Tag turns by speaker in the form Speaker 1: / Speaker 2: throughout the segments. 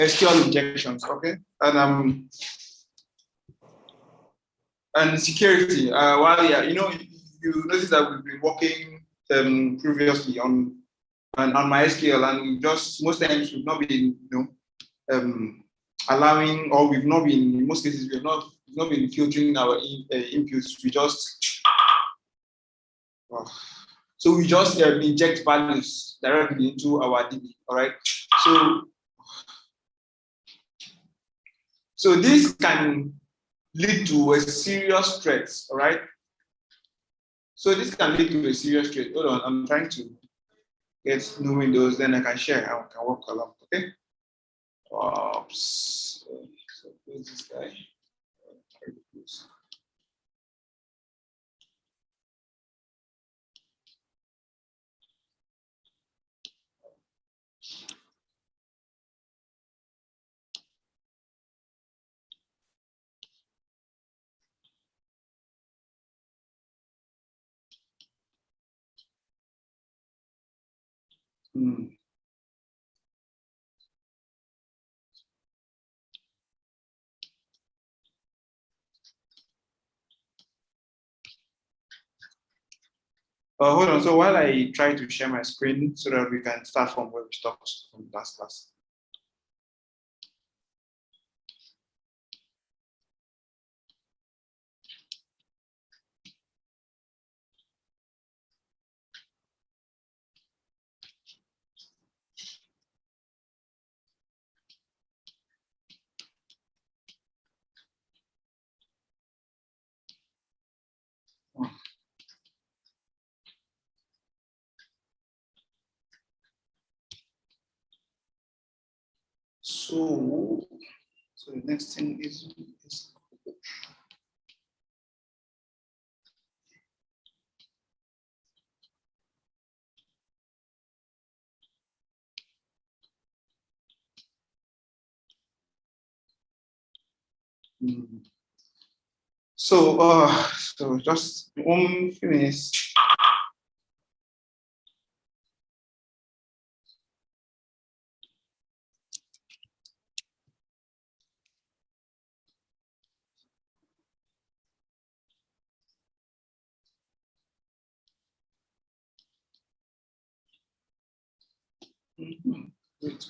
Speaker 1: Sql injections, okay, and security. While you notice that we've been working previously on MySQL, and we just most times we've not been allowing, or we've not been, in most cases we've not been filtering our inputs. We just inject values directly into our DB. All right. So this can lead to a serious threat. All right. So this can lead to a serious threat. Hold on, I'm trying to get new windows, then I can share. I can work along. Okay. Oops. So where's this guy? Hold on. So while I try to share my screen so that we can start from where we stopped from last class. So the next thing is so just 1 few minutes. Wait.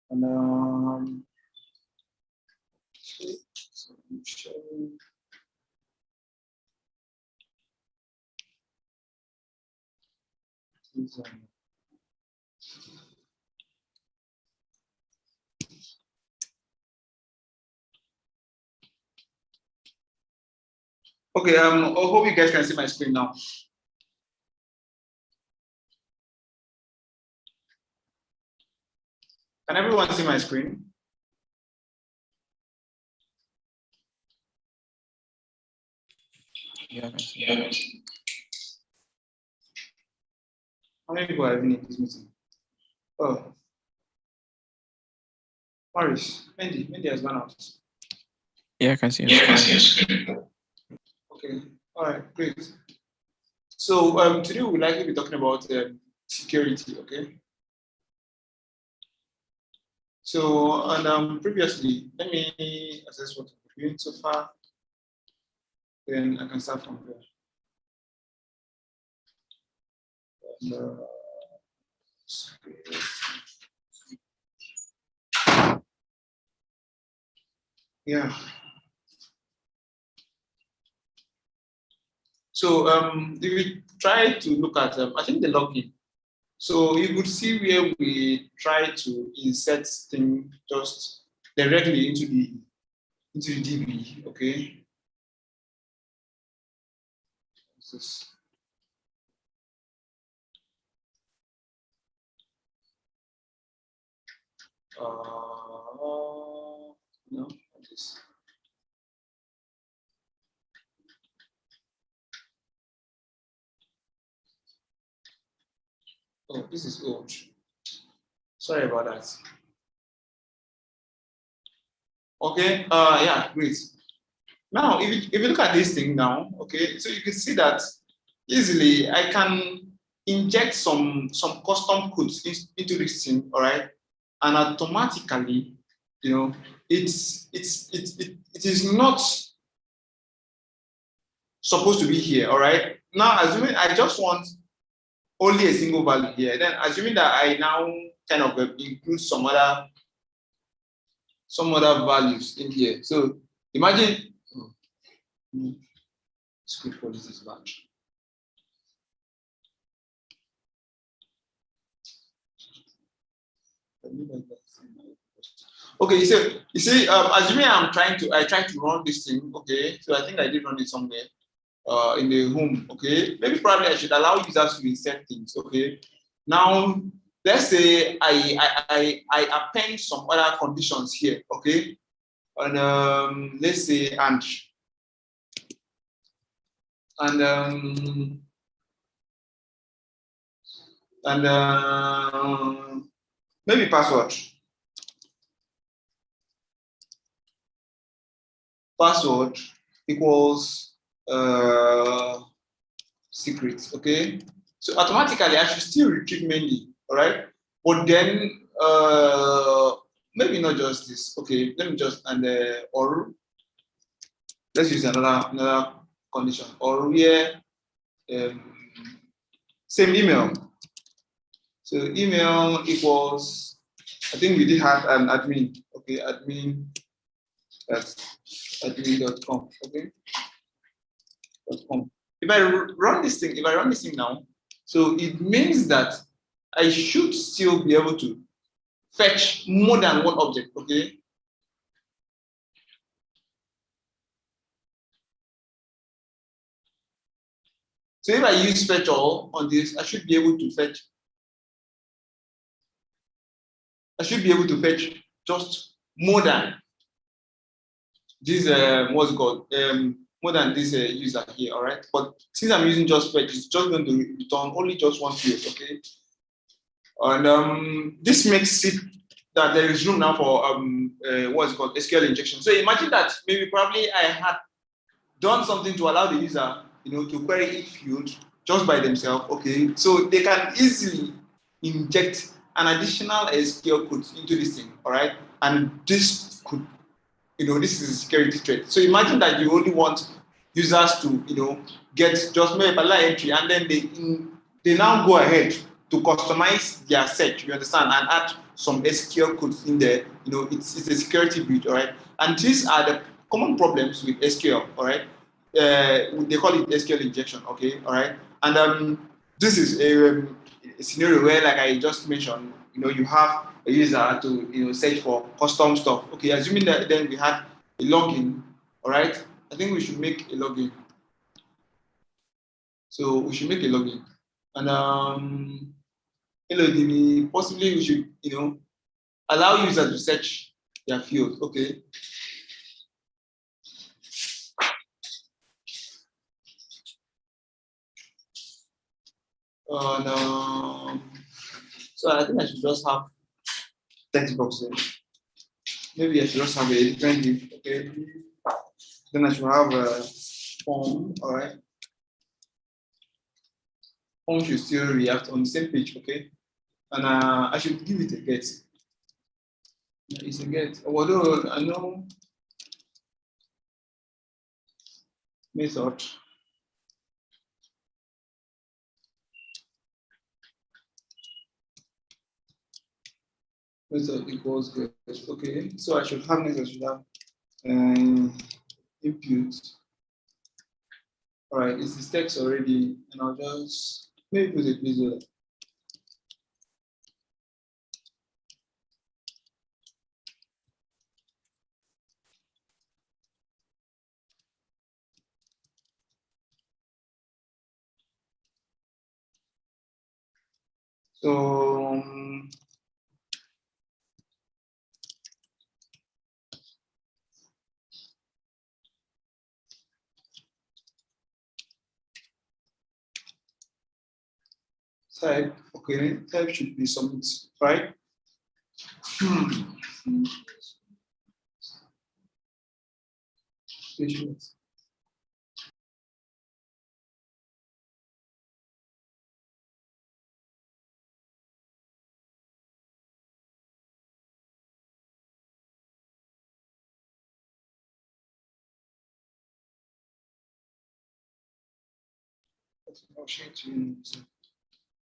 Speaker 1: And okay, so I'm sharing. Okay, I hope you guys can see my screen now. Can everyone see my screen?
Speaker 2: Yeah, I can see.
Speaker 1: How many people have been in this meeting? Oh, Morris, Mendy has gone out.
Speaker 2: Yeah, I can see it.
Speaker 1: Okay, all right, great. So today we'll likely be talking about security, okay? So, and previously, let me assess what we're doing so far. Then I can start from there. And, yeah. So if we try to look at, I think the login. So you could see where we try to insert things just directly into the DB, okay? No, not this. Oh, this is old. Sorry about that. Okay, yeah, great. Now, if you look at this thing now, okay, so you can see that easily I can inject some custom codes into this thing, all right, and automatically, it is not supposed to be here, all right. Now, assuming I just want only a single value here, then assuming that I now kind of include some other values in here. So imagine. Script policy is bad. Okay, so you see, assuming I try to run this thing, okay, so I think I did run it somewhere in the home, okay. Maybe probably I should allow users to insert things, okay. Now, let's say I append some other conditions here, okay, and let's say maybe password. Password equals secret, okay? So automatically I should still retrieve mainly, all right? But then maybe not just this, okay? Let me just or let's use another condition, or where same email. So email equals, I think we did have an admin, okay? Admin, that's admin.com, okay? .com. If I run this thing now, so it means that I should still be able to fetch more than one object, okay? So if I use fetch all on this, I should be able to fetch just more than this what's it called, more than this user here, all right? But since I'm using just fetch, it's just going to return only just one field, okay? And this makes it that there is room now for what's it called, Sql injection. So imagine that maybe probably I had done something to allow the user, to query each field just by themselves, okay? So they can easily inject an additional SQL code into this thing, all right? And this could, this is a security threat. So imagine that you only want users to, get just maybe a particular entry, and then they now go ahead to customize their search, you understand, and add some SQL codes in there. It's a security breach, all right? And these are the common problems with SQL, all right? They call it Sql injection, okay, all right? And this is a scenario where, like I just mentioned, you have a user to search for custom stuff. Okay, assuming that then we had a login, all right? I think we should make a login. So we should make a login, and possibly we should allow users to search their field. Okay. No. So I think I should just have text boxes. Maybe I should just have a different div. Okay. Then I should have a form. All right. Form should still react on the same page. Okay. And I should give it a get. It's a get. Although I know method. Method equals get. Okay, so I should have method, should have input. All right, this is text already, and I'll just maybe put a placeholder. So type, okay, type should be submit, right? Patience.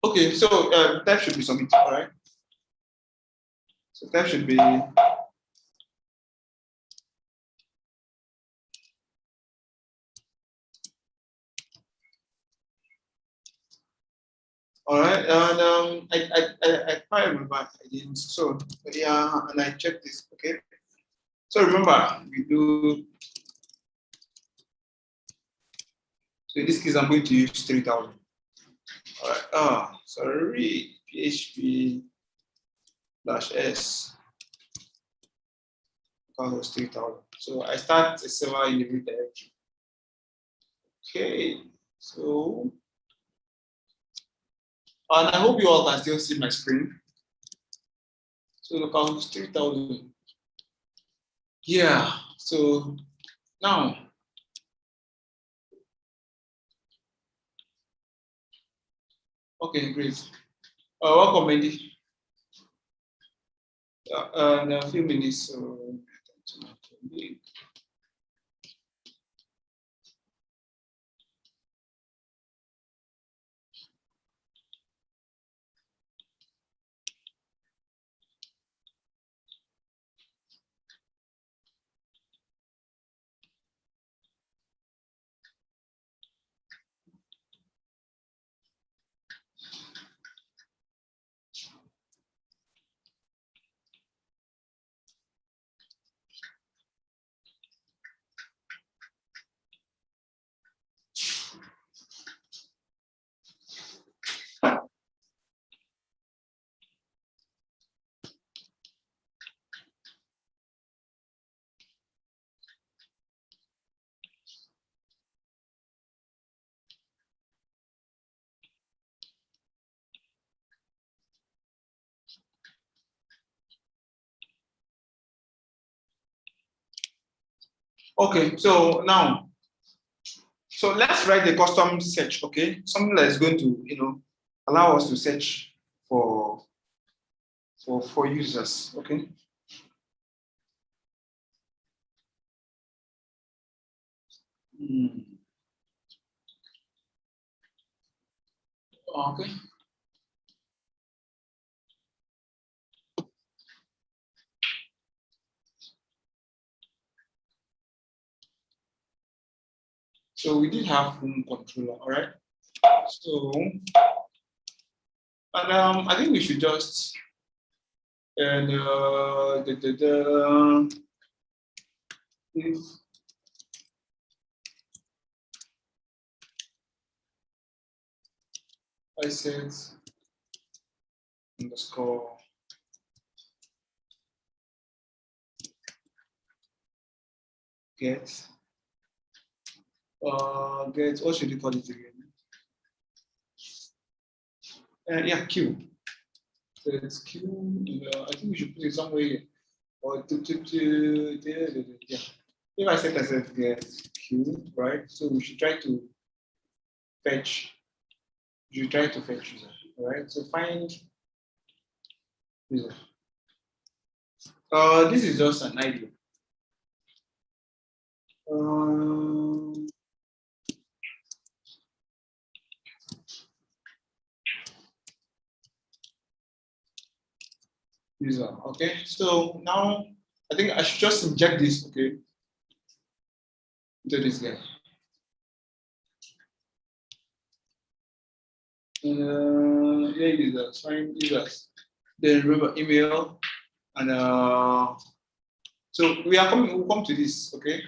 Speaker 1: Okay, so type should be submitted, all right? So type should be all right, and I quite remember I didn't. So yeah, and I checked this. Okay, so remember we do. So in this case, I'm going to use 3,000. All right. Ah, sorry, PHP -s because was 3,000. So I start a server in the root directory. Okay, so and I hope you all can still see my screen. So look out 3,000. Yeah. So now. Okay, great. Welcome, Wendy. In a few minutes. So okay, so now, so let's write the custom search. Okay, something that is going to allow us to search for users. Okay. Okay. So we did have home controller, all right? So, and I think we should just and if I said underscore get what should we call it again? Yeah, Q. So it's Q. I think we should put it somewhere here. Or yeah. If I said get Q, right? So we should try to fetch. You try to fetch user, all right? So find user. This is just an idea. User. Okay, so now I think I should just inject this, okay, into this guy. Yeah, users, find users. Then remember email, and so we'll come to this, okay.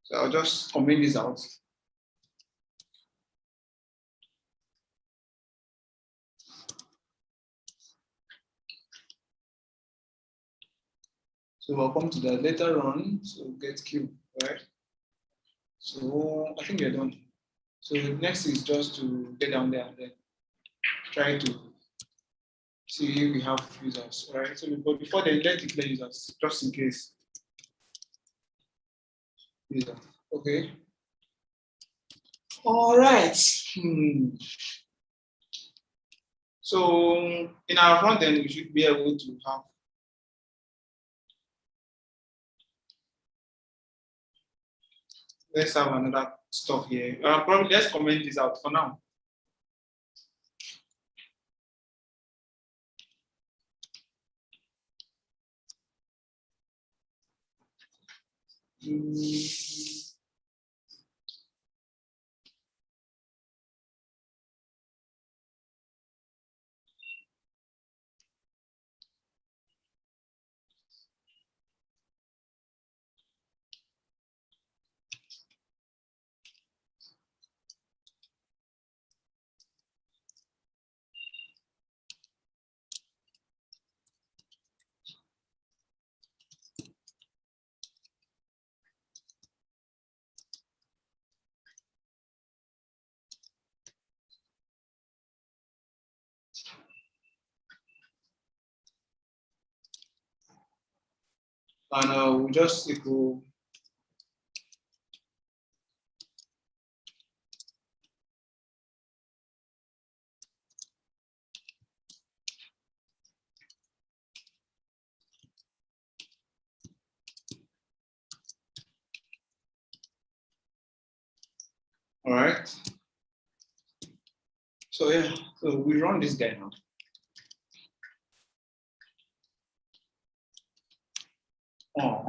Speaker 1: So I'll just comment this out. So we'll come to that later on. So get Q, right? So I think we're done. So next is just to get down there and then try to see if we have users, right? So but before they let declare users, just in case. user. Okay. All right. So in our front end, we should be able to have let's have another stuff here. Probably let's comment this out for now. And we just equal all right. So yeah, so we run this guy now. Oh.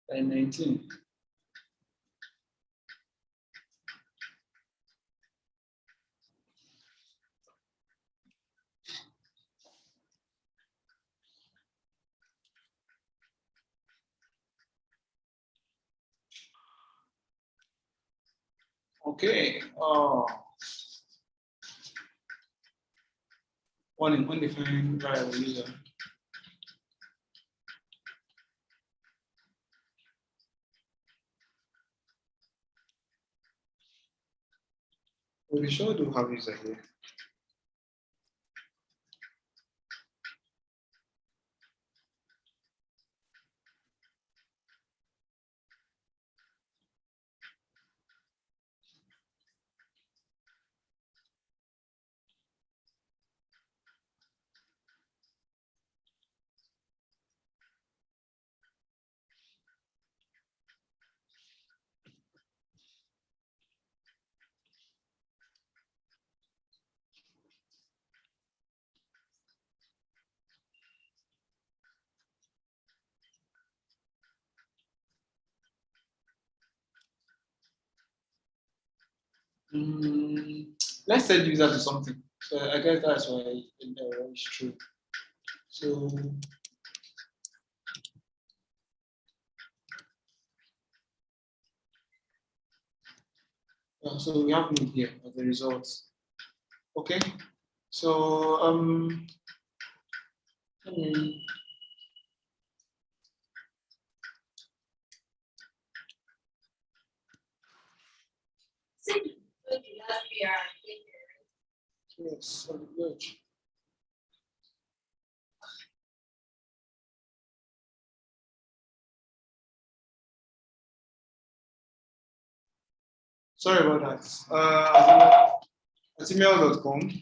Speaker 1: And 19. Okay. One undefined variable user. We sure do have user here. Let's set user to something. So I guess that's why it's true. So so we have node here as the results. Okay. So yes, good. Sorry about that. At email.com.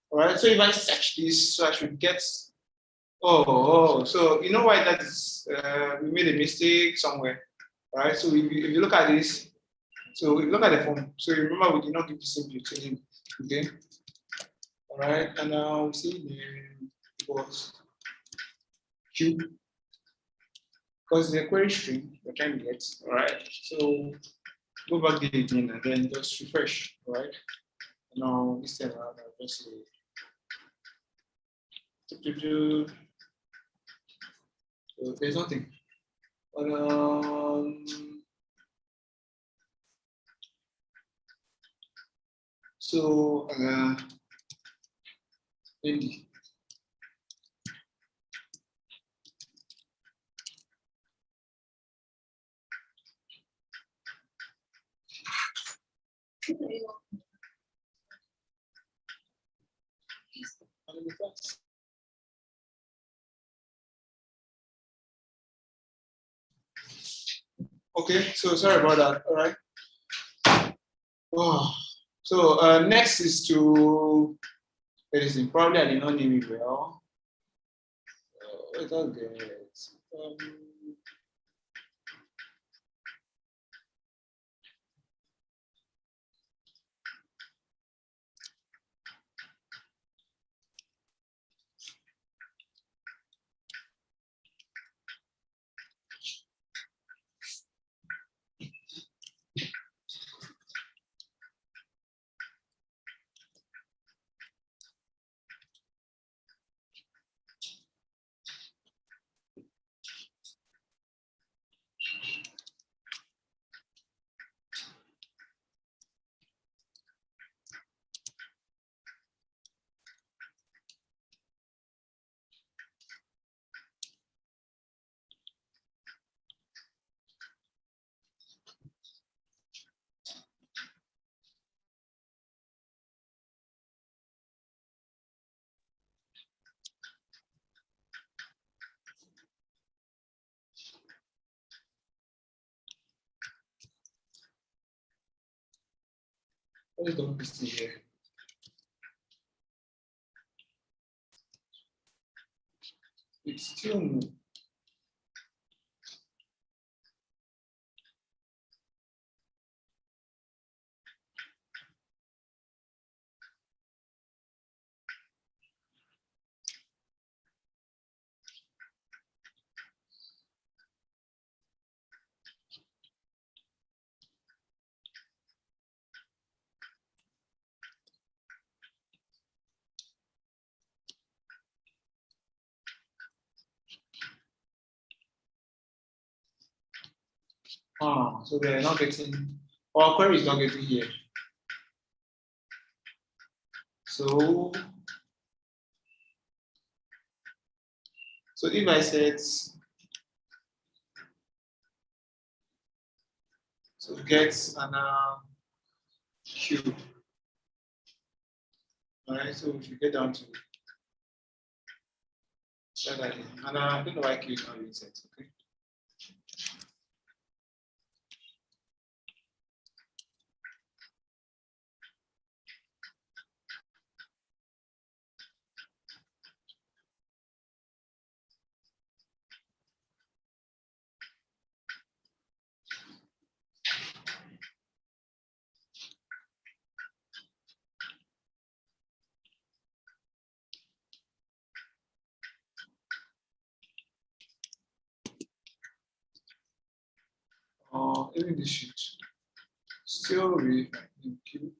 Speaker 1: All right. So if I search this, so I should get. So you know why that is? We made a mistake somewhere. All right. So if you look at this, so if you look at the form, so you remember we did not give the same to him. Okay. All right. And now we see the was Q because the query string we're trying to get. All right. So go back there again and then just refresh. All right. And now this time around, I'll just say. So there's nothing. But so Andy. Okay, so sorry about that. All right. Oh. So next is to medicine. Probably I did not name it well. Let's get. What is the PC here? It's still no. So they're not getting, our query is not getting here. So if I said, so get an cube, all right, so we should get down to that, and I don't know why Q is not being set, okay? Even this should still be in Q.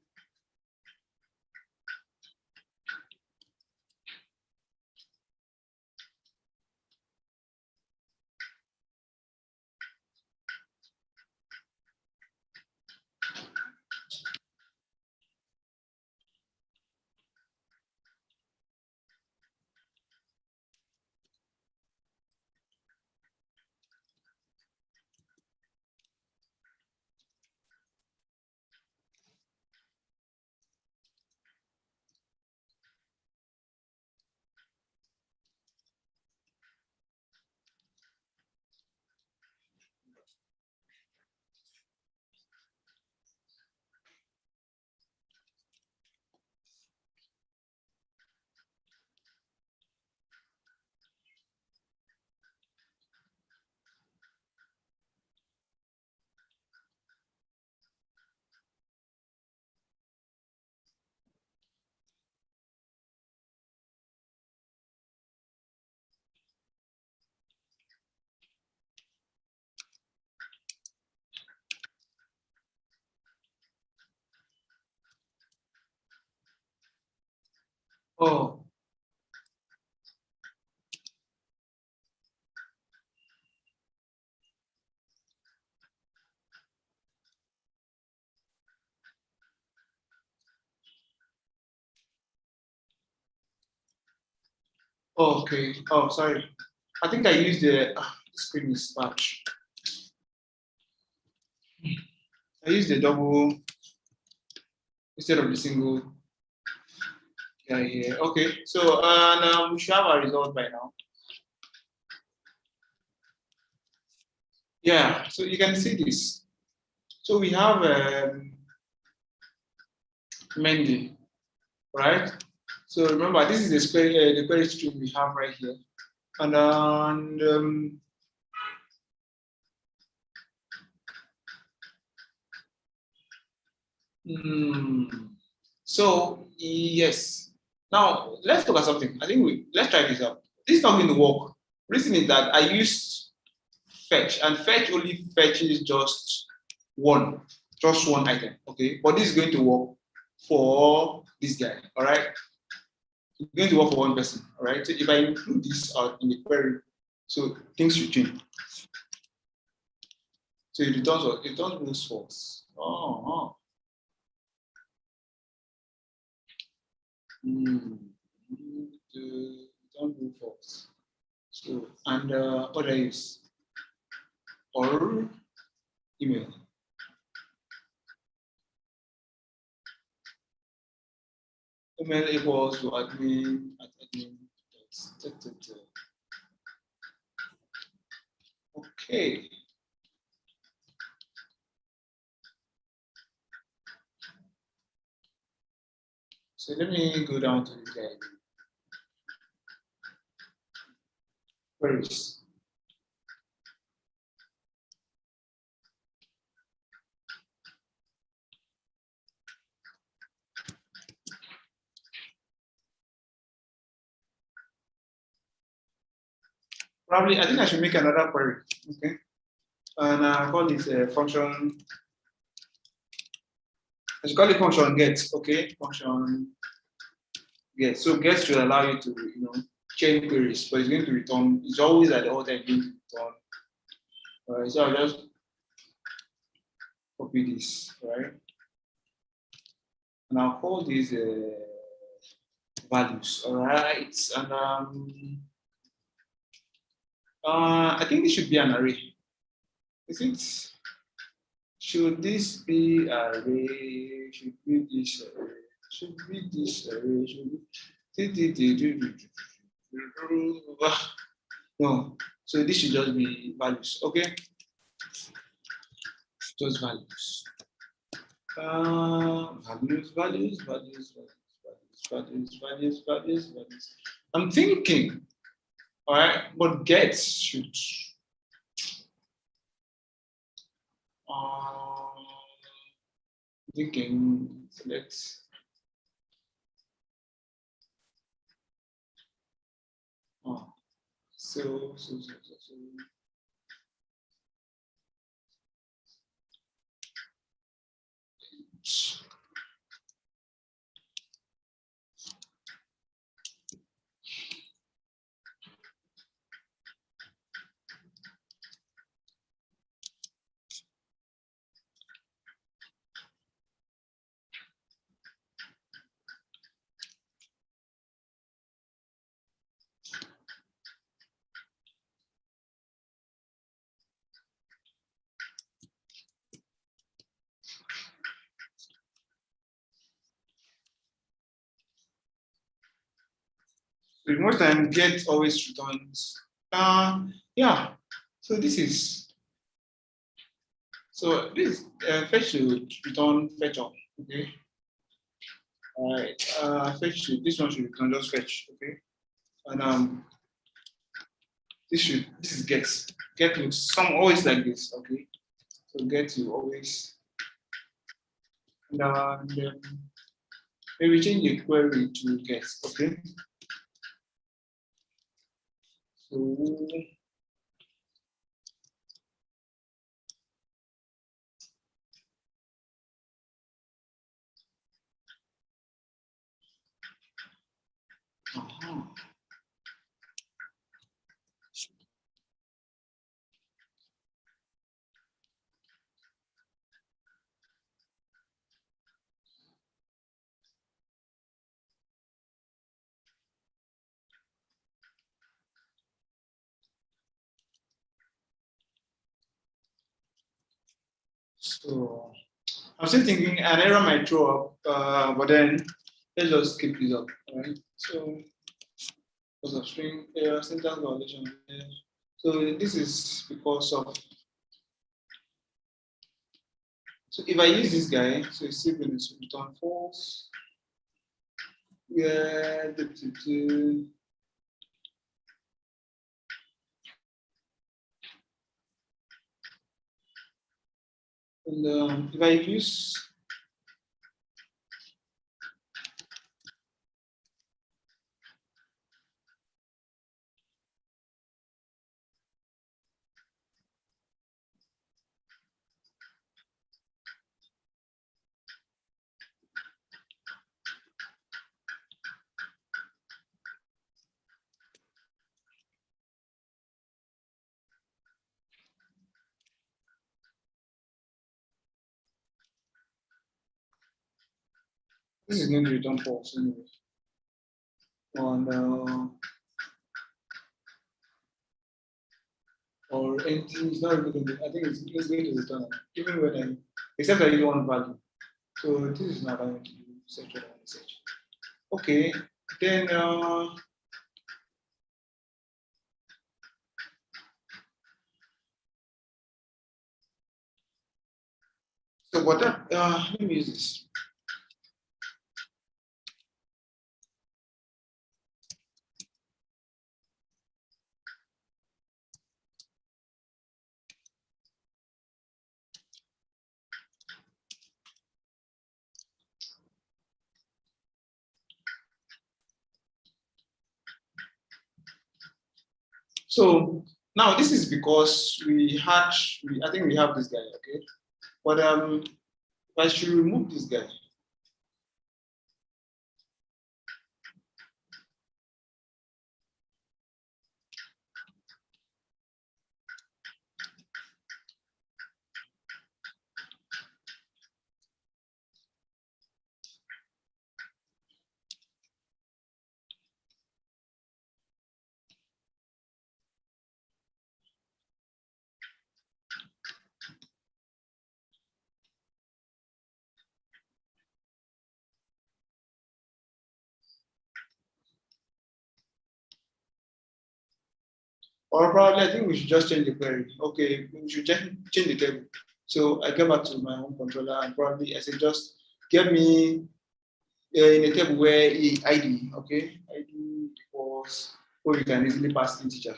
Speaker 1: Oh, okay. Oh, sorry. I think I used the screen is match. I used the double instead of the single guy here. Okay, so we should have a result by now. Yeah, so you can see this. So we have Mendy, right? So remember, this is the query string we have right here. So yes. Now let's look at something. I think let's try this out. This is not going to work. Reason is that I used fetch, and fetch only fetches just one item. Okay, but this is going to work for this guy. All right, it's going to work for one person. All right. So if I include this out in the query, so things should change. So it returns those false. Don't do false. So and what I use or email. Email equals to admin at admin. Okay. So let me go down to the guide. Queries. Probably, I think I should make another query. Okay. And I call it a function. I should call it function get. Okay. Function get. So get should allow you to, change queries, but it's going to return. It's always at the other end going to return. All right. So I'll just copy this, right? And I'll call these values. All right. And I think this should be an array. Is it? Should this be array? Should be this array? Should be this array? Should be... No. So this should just be values. Okay. Just values. Values. I'm thinking. All right, but get should. Thinking select. So. Most time get always returns. Yeah. So this is. So this fetch should return fetch up. Okay. All right. Fetch should. This one should return just fetch. Okay. And this is get. Get looks always like this. Okay. So get you always. And maybe change the query to get. Okay. So So I'm still thinking an error might throw up, but then let's just keep this up. All right. So because of string error, syntax violation. So this is because of So if I use this guy, so it's still going to return false. Yeah, and if I use this is going to return false anyway. Or anything is not even going to, I think it's going to return even when I, except I use one value. So this is not going to do search or message. Okay, then so what let me use this. So now this is because I think we have this guy, okay? But I should remove this guy. Or probably I think we should just change the query. Okay, we should change the table. So I go back to my home controller and probably I say just get me in a table where ID, okay, ID equals, or you can easily pass integer.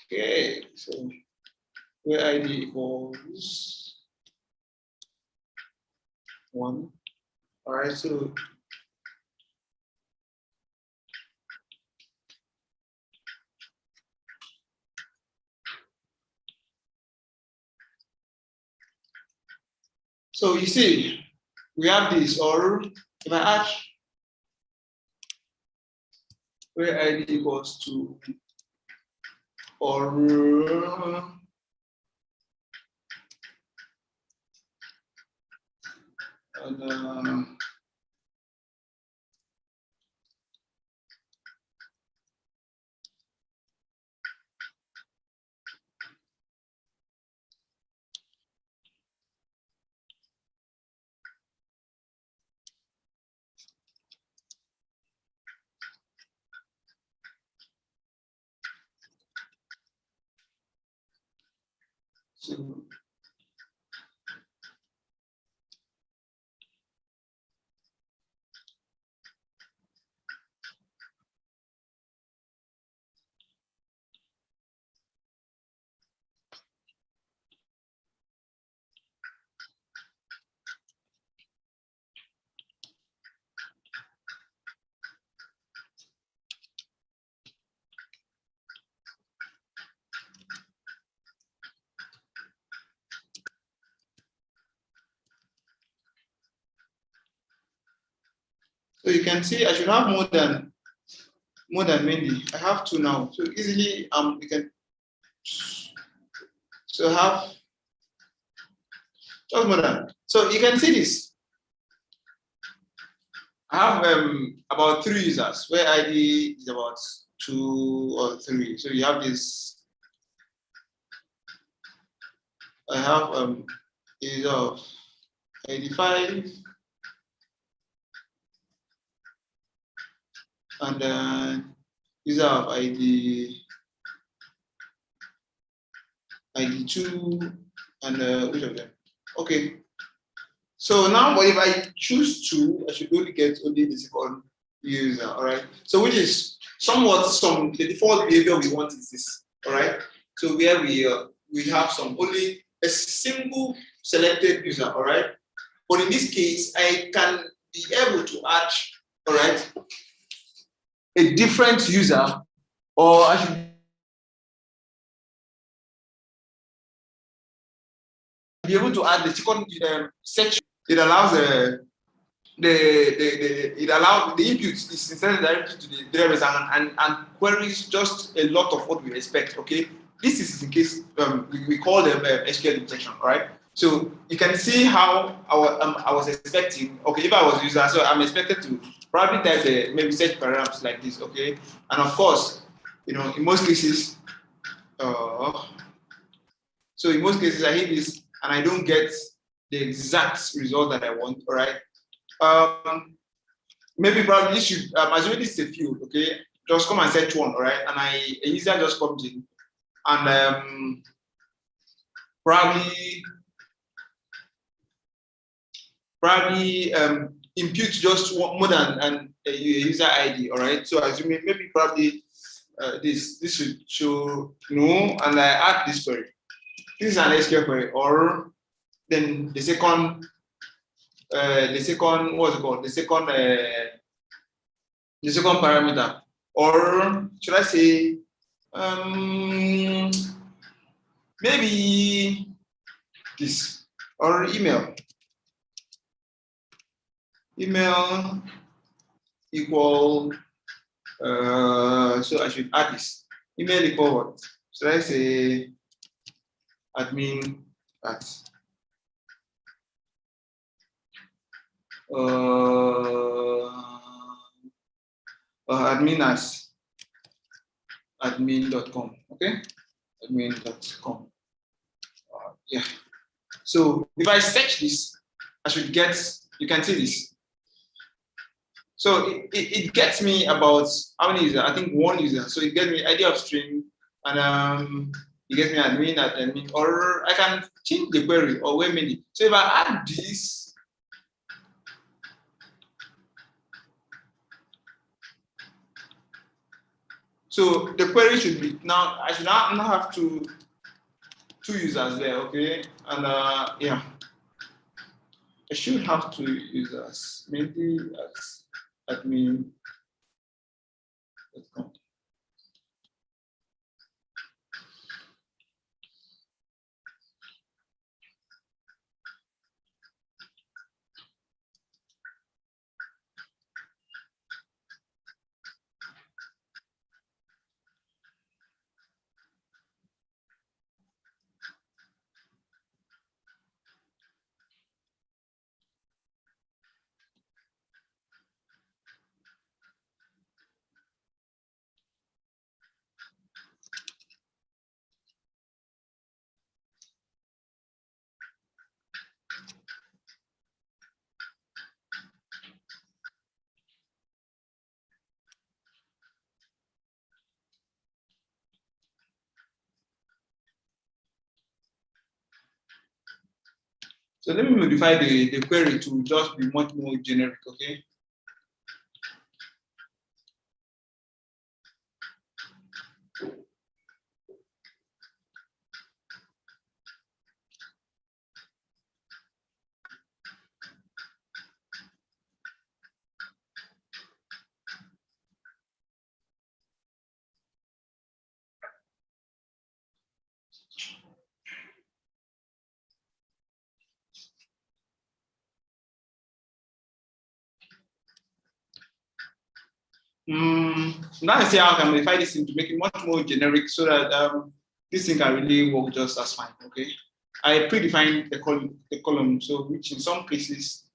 Speaker 1: Okay, so where ID equals 1. All right, so you see, we have this, or if I add where ID equals to, or and so you can see I should have more than Mendy. I have 2 now. So easily we can have just more than. So you can see this. I have about 3 users where ID is about 2 or 3. So you have this. I have user of 85 and then user of ID 2 and which of them? Okay, So now, but if I choose to, I should only get only the second user, all right? So which is somewhat the default behavior we want is this, all right? So where we have only a single selected user, all right? But in this case, I can be able to add, all right, a different user, or I should be able to add the second section. It allows it allows the input is instead directly to the database and queries just a lot of what we expect. Okay, this is in case we call them Sql Detection. All right. So you can see how I was expecting. Okay, if I was a user, so I'm expected to probably type maybe search parameters like this. Okay, and of course, in most cases, so in most cases I hit this and I don't get the exact result that I want. All right. Maybe probably this should assume this is a field, okay? Just come and search one, all right? And a user just comes in and probably impute just more than a user ID, all right? So assuming maybe probably this should show no, and I add this query. This is an SQL query, or then the second what's it called? The second parameter, or should I say maybe this, or email equal so I should add this email equal what? Should I say admin at admin as admin.com, okay? Admin.com. Yeah. So if I search this, I should get, you can see this. So it gets me about how many users? I think one user. So it gets me idea of string, and it gets me admin, or I can change the query or wait a minute. So if I add this, so the query should be now. I should not have two users there, okay? And yeah, I should have two users, maybe as admin.com. So let me modify the query to just be much more generic, okay? Now I see how I can modify this thing to make it much more generic so that this thing can really work just as fine, okay? I predefined the column, so which in some cases,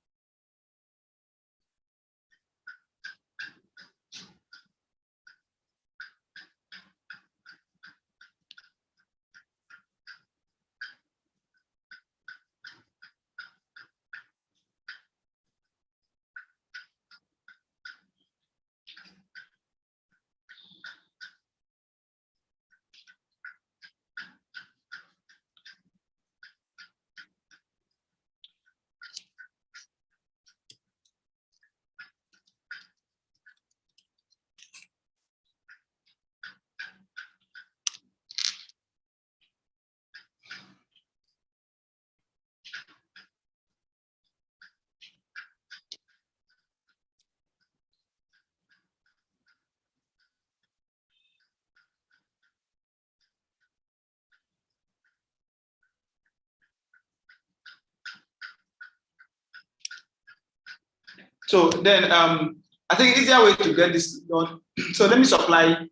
Speaker 1: So then I think easier way to get this done. So let me supply.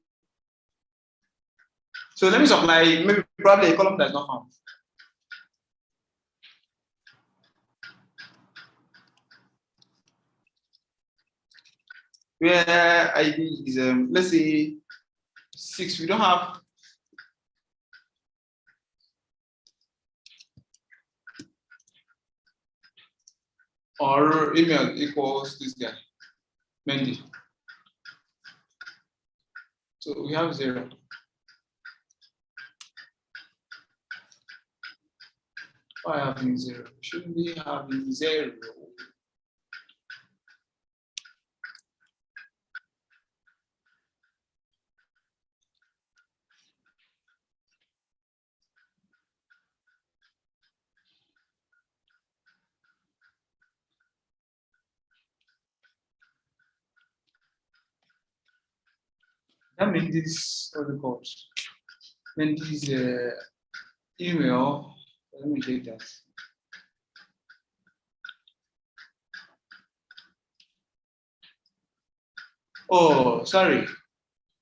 Speaker 1: So let me supply maybe probably a column that's not found. Where ID is let's say 6. We don't have. Or email equals this guy, Mendy. So we have 0. Why having 0? Shouldn't we having 0? That means this, what we call Mendy's email. Let me take that. Oh, sorry.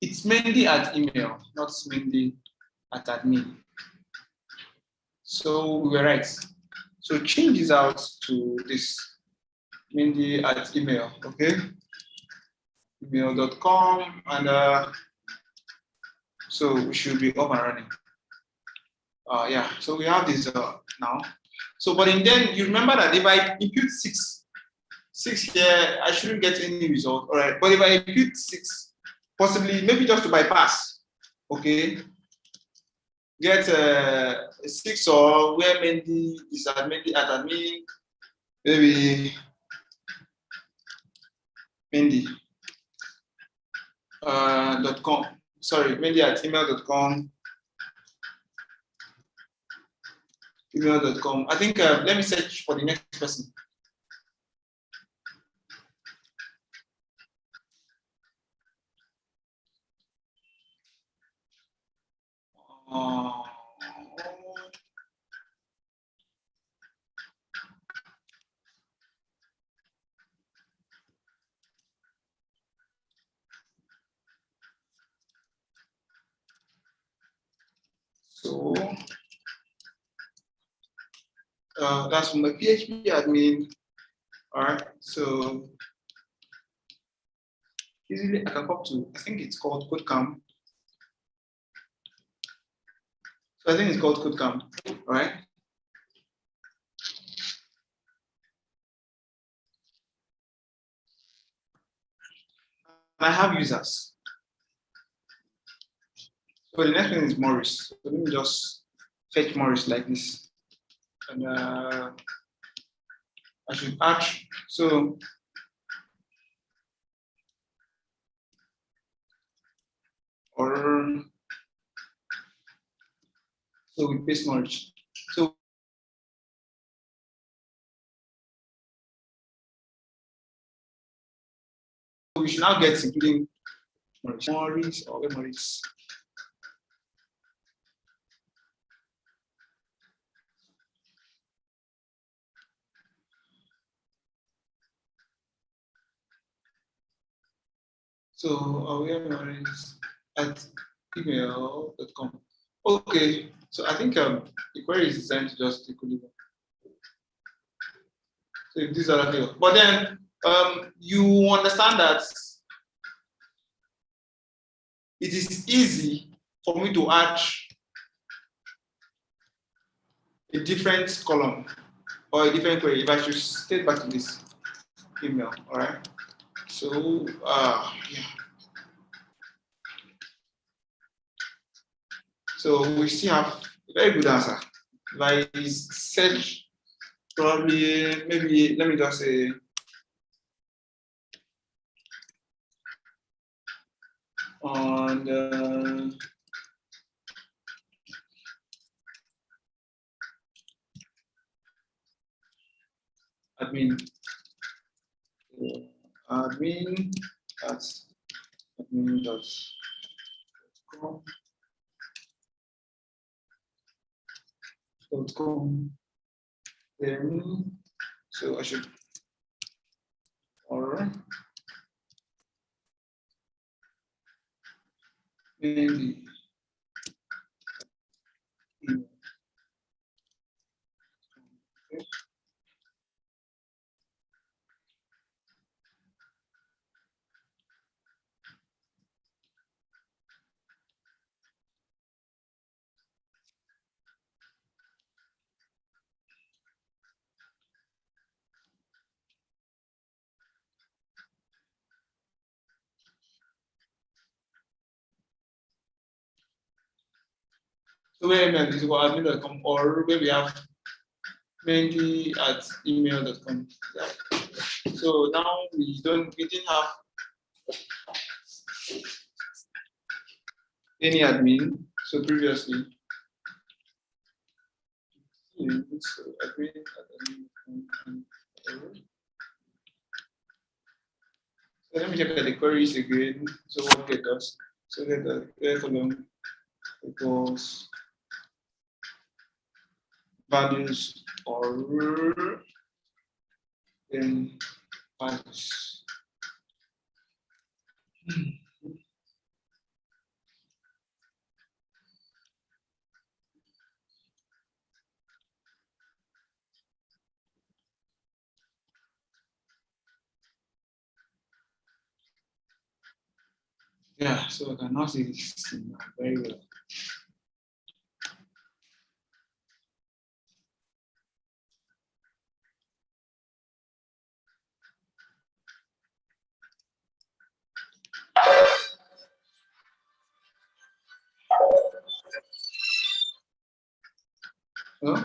Speaker 1: It's Mendy at email, not Mendy at admin. So we were right. So change this out to this Mendy at email, okay? Email.com, and so we should be up and running. Yeah, so we have this now. So, but then you remember that if I impute 6 here, I shouldn't get any result. All right, but if I impute 6, possibly maybe just to bypass, okay, get 6 or where Mendy is at Mendy at admin, maybe Mendy .com. Sorry, Mendy at email.com. Email.com. I think let me search for the next person. So that's from the PHP admin. All right. So easily I can come to, I think it's called KodeCamp. So I think it's called KodeCamp. All right. I have users. So the next one is Morris. So let me just fetch Morris like this. And I should add, so so we paste Morris. So we should now get including Morris or Morris. So we have Morris at email.com. Okay, so I think the query is designed to just equally. So if these are the, but then you understand that it is easy for me to add a different column or a different query if I should stay back to this email. All right. So yeah. So we still have a very good answer. If I search, probably maybe let me just say on the admin at admin.com. Then so I should or maybe email. Okay. So where email is admin.com or where we have mainly at email.com. So now we didn't have any admin. So previously, so admin. So let me check the queries again. So what get us? So get the column equals values or then values. Yeah, so I can now see this very well. Huh?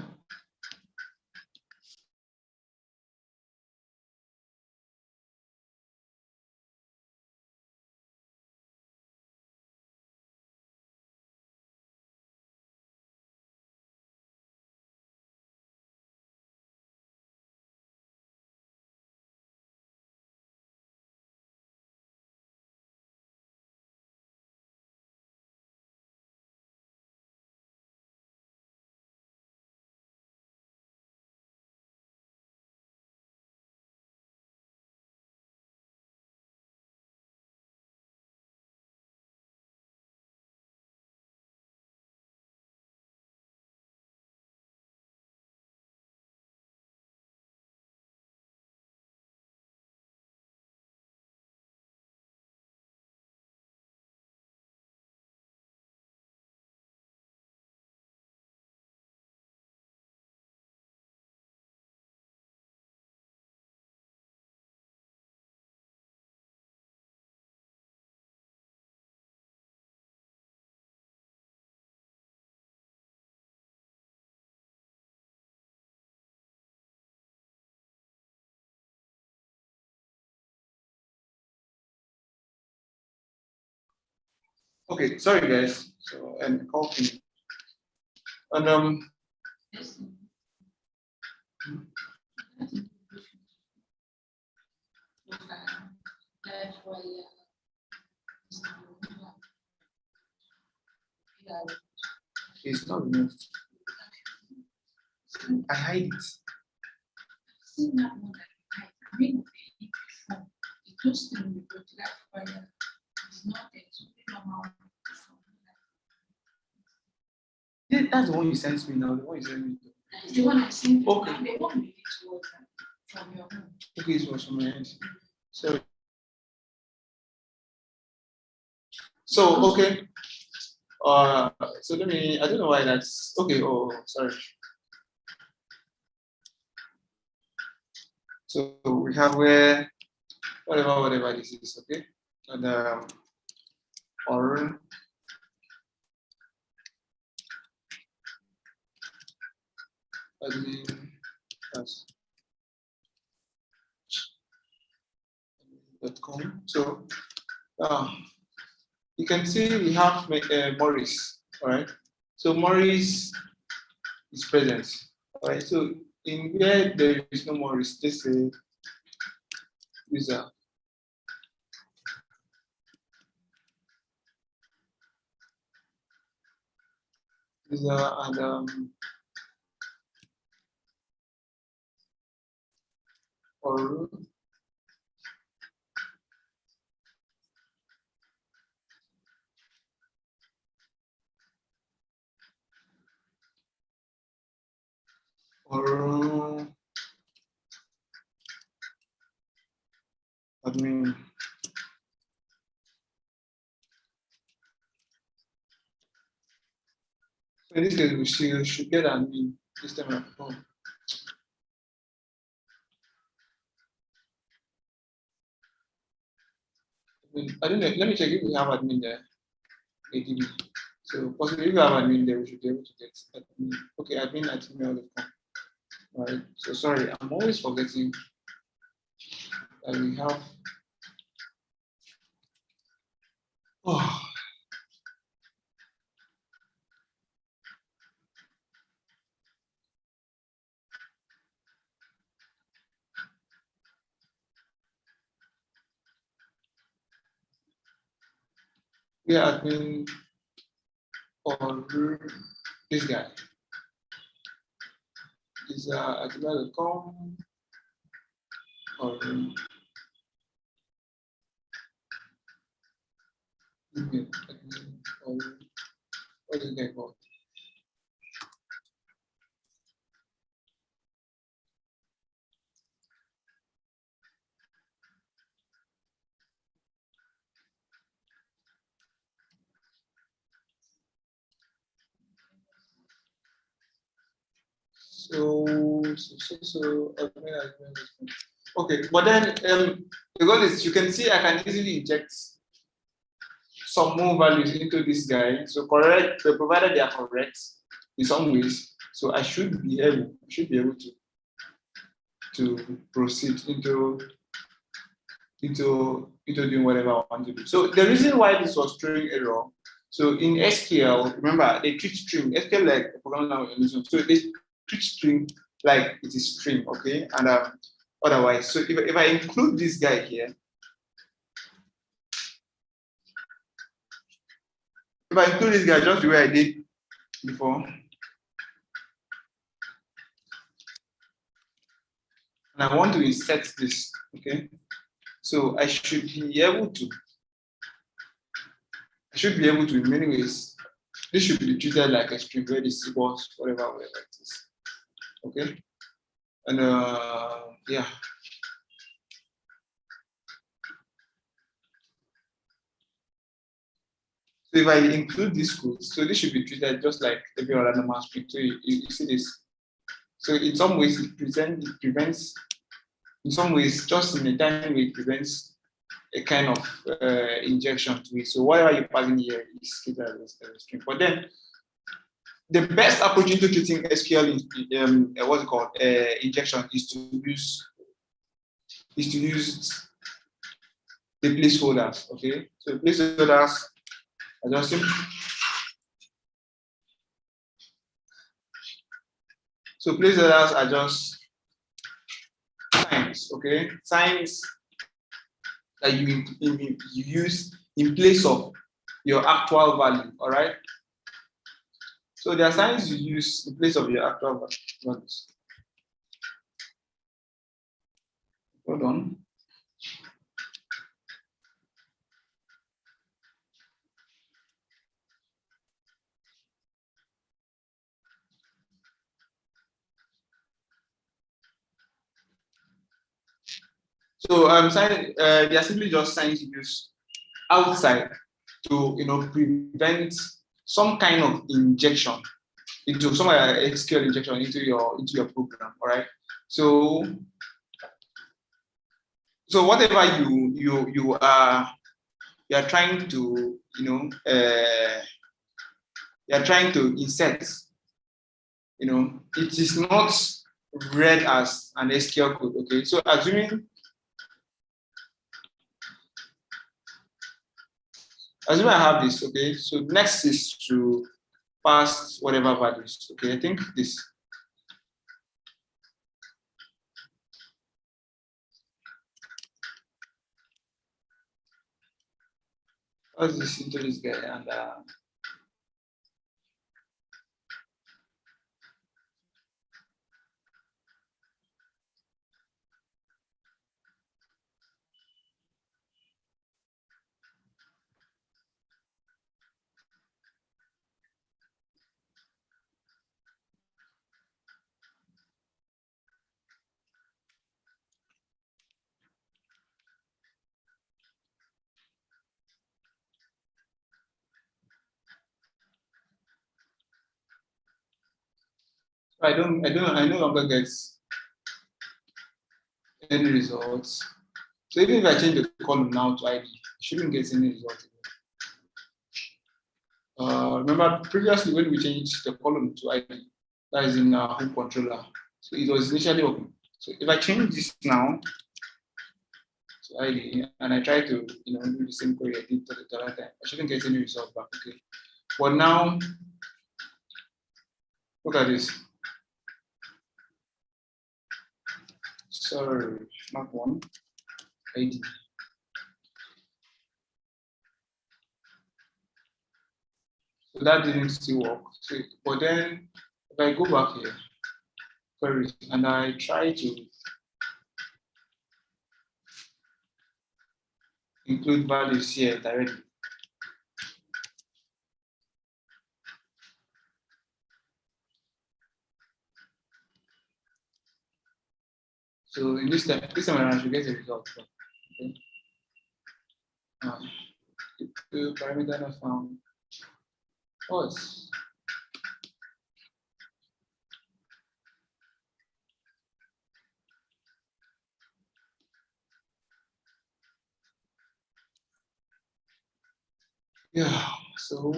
Speaker 1: Okay, sorry guys. So and copy. And it's not removed. I hide it. Yeah, that's the one you sent me now. The one you sent me.
Speaker 3: The one I sent.
Speaker 1: Okay.
Speaker 3: The one you did was from your home.
Speaker 1: Okay, it was from my end. So okay. So let me. I don't know why that's okay. Oh, sorry. So we have where whatever this is, okay, and or admin .com. So you can see we have Maurice, all right. So Maurice is present, all right. So in where there is no Maurice, this is user. User and or In this case, we should get admin this time around. Oh. I don't know. Let me check if we have admin there. ADB. So possibly if we have admin there, we should be able to get admin. Okay, admin at email.com. All right. So sorry, I'm always forgetting that we have. Oh. We are admin on this guy. Is at email.com or email admin or what is it called? So admin. Okay, but then the goal is you can see I can easily inject some more values into this guy. So correct, provided they are correct in some ways. So I should be able to proceed into doing whatever I want to do. So the reason why this was throwing error. So in SQL, remember they treat string SQL like a programming language. So they treat string like it is string, okay? And otherwise, so if I include this guy here, if I include this guy just the way I did before, and I want to insert this, okay? So I should be able to in many ways. This should be treated like a string where this equals whatever it is, okay? And yeah. So if I include this code, so this should be treated just like every other normal string. So you see this. So in some ways it prevents, in some ways, just in a tiny way, it prevents a kind of injection to it. So whatever you're passing here is treated as a string. But then the best approach into treating SQL what's it called injection is to use the placeholders. Okay, so placeholders are just simple. So placeholders are just signs. Okay, signs that you use in place of your actual value. All right. So there are signs you use in place of your actual values. Hold on. So they are simply just signs you use outside to prevent some kind of injection into some SQL injection into your program. All right. So whatever you are trying to insert, it is not read as an SQL code. Okay. So assuming I have this, okay. So next is to pass whatever values. Okay, I think this. Pass this into this guy and I no longer get any results. So even if I change the column now to ID, I shouldn't get any result. Remember previously when we changed the column to ID, that is in our home controller. So it was initially open. So if I change this now to ID and I try to do the same query I did the other time, I shouldn't get any result back. Okay. But now look at this. Sorry, not one. ID. So that didn't still work. So, but then if I go back here, queries, and I try to include values here directly. So in this time I should get a result. Okay. The parameter not found. False. Yeah, so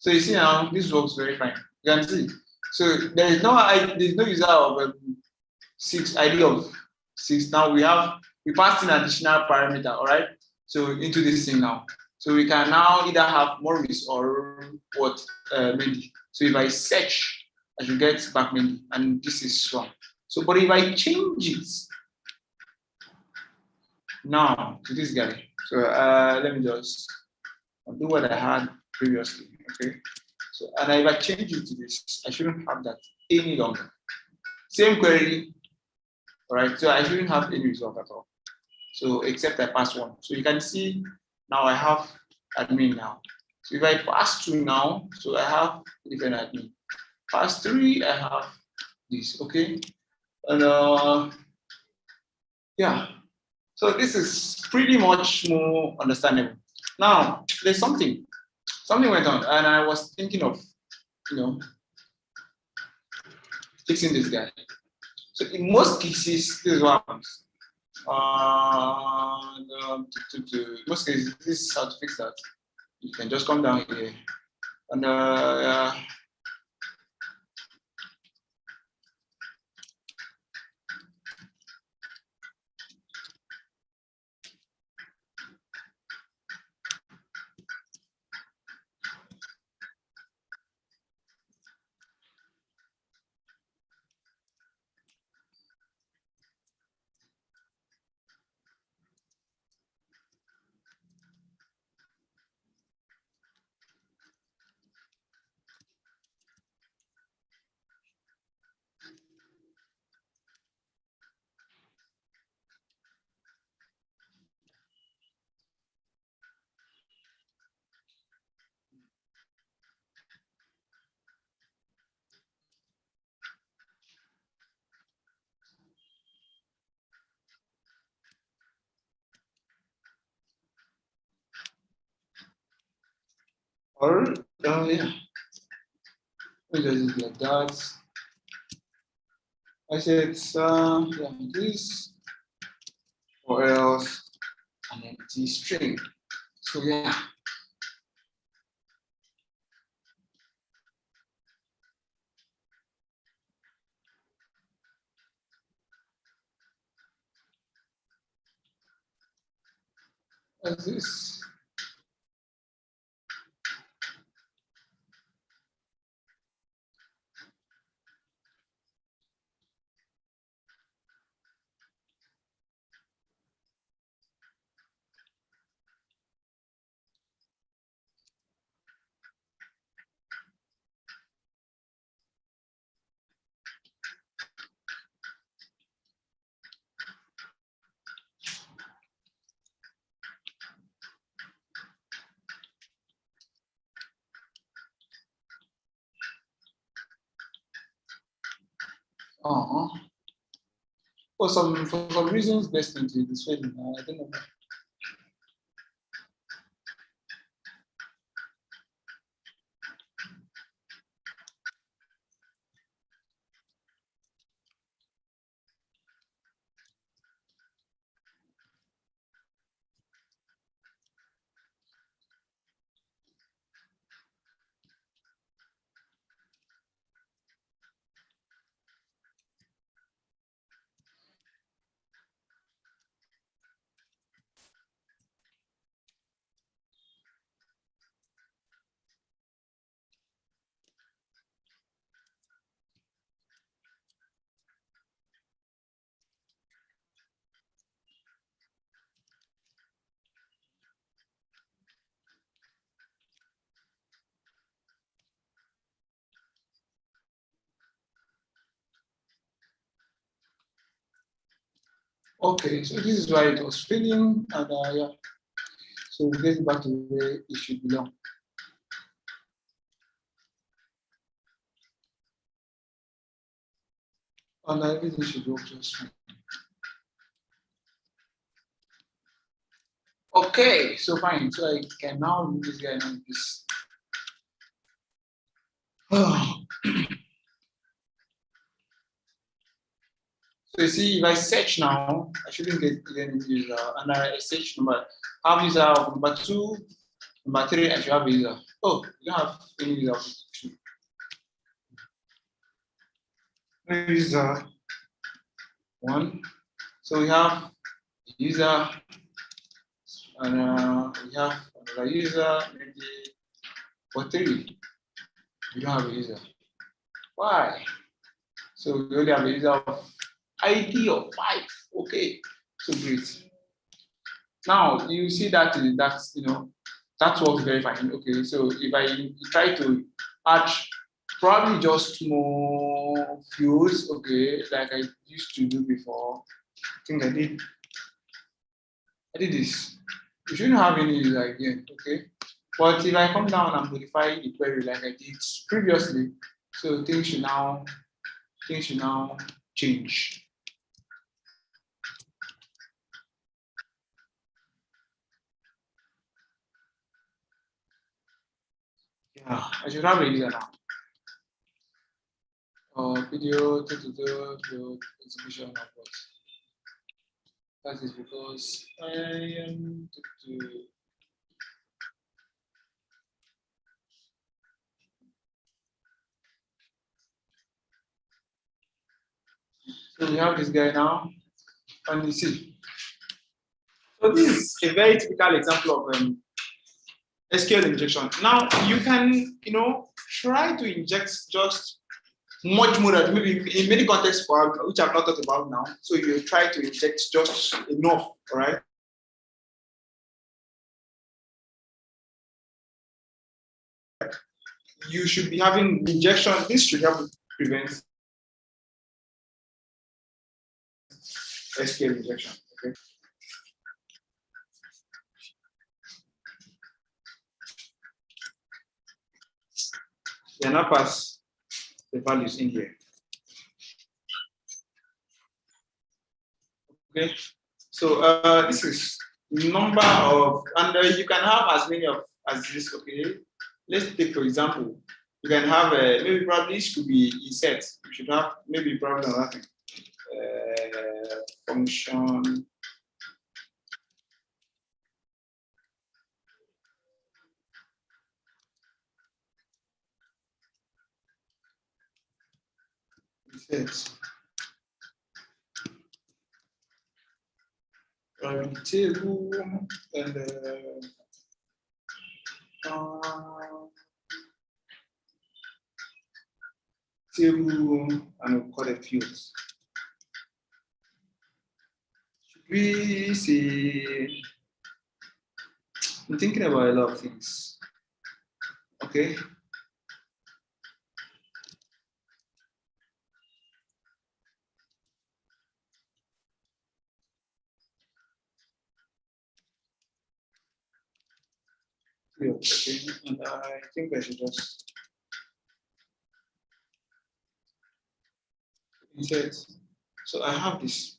Speaker 1: you see now this works very fine. You can see. So there's no user of 6 ID of 6. Now we passed in additional parameter, all right? So into this thing now. So we can now either have Maurice or what Mendy. So if I search, I should get back Mendy, and this is wrong. So but if I change it now to this guy, so let me just do what I had previously. Okay. So and if I change it to this, I shouldn't have that any longer. Same query. All right, so I shouldn't have any result at all. So except I pass 1. So you can see now I have admin now. So if I pass 2 now, so I have different admin. Pass 3, I have this, okay? And yeah, so this is pretty much more understandable. Now, there's something went on, and I was thinking of, fixing this guy. So in most cases, this is what happens. Most cases, this is how to fix that. You can just come down here and yeah, we just like that. I said yeah, this or else an empty string. So yeah. What's this? For some reasons, this thing is failing. I don't know. Okay, so this is why it was failing, and yeah. So we get it back to where it should belong. And everything should work just fine. Okay, so fine. So I can now remove this guy like this. Oh. So you see, if I search now, I shouldn't get any user. And I search number, have user of number 2, number 3, I should have a user. Oh, you don't have any user of 2. User 1. So we have user, and we have another user, maybe for 3. We don't have a user. Why? So we only have a user of ID of 5. Okay, so great. Now you see that that's that works very fine. Okay, so if I try to add probably just more fields, okay, like I used to do before. I think I did this. You shouldn't have any user again, okay? But if I come down and modify the query like I did previously, so things should now change. Yeah, I should have a user now. Video to execution of what? That is because I am So we have this guy now, and you see. So this is a very typical example of SQL injection. Now you can, try to inject just much more than maybe in many contexts, which I've not talked about now. So you try to inject just enough, all right? You should be having injection. This should help prevent SQL injection. Okay. Then now pass the values in here. Okay. So this is number of, and you can have as many of as this. Okay. Let's take for example, you can have maybe probably this could be insert. You should have maybe probably another thing. Function. Insert. Table and table and we'll call it fields. Should we say? I'm thinking about a lot of things. Okay. Okay, and I think I should just insert. So I have this.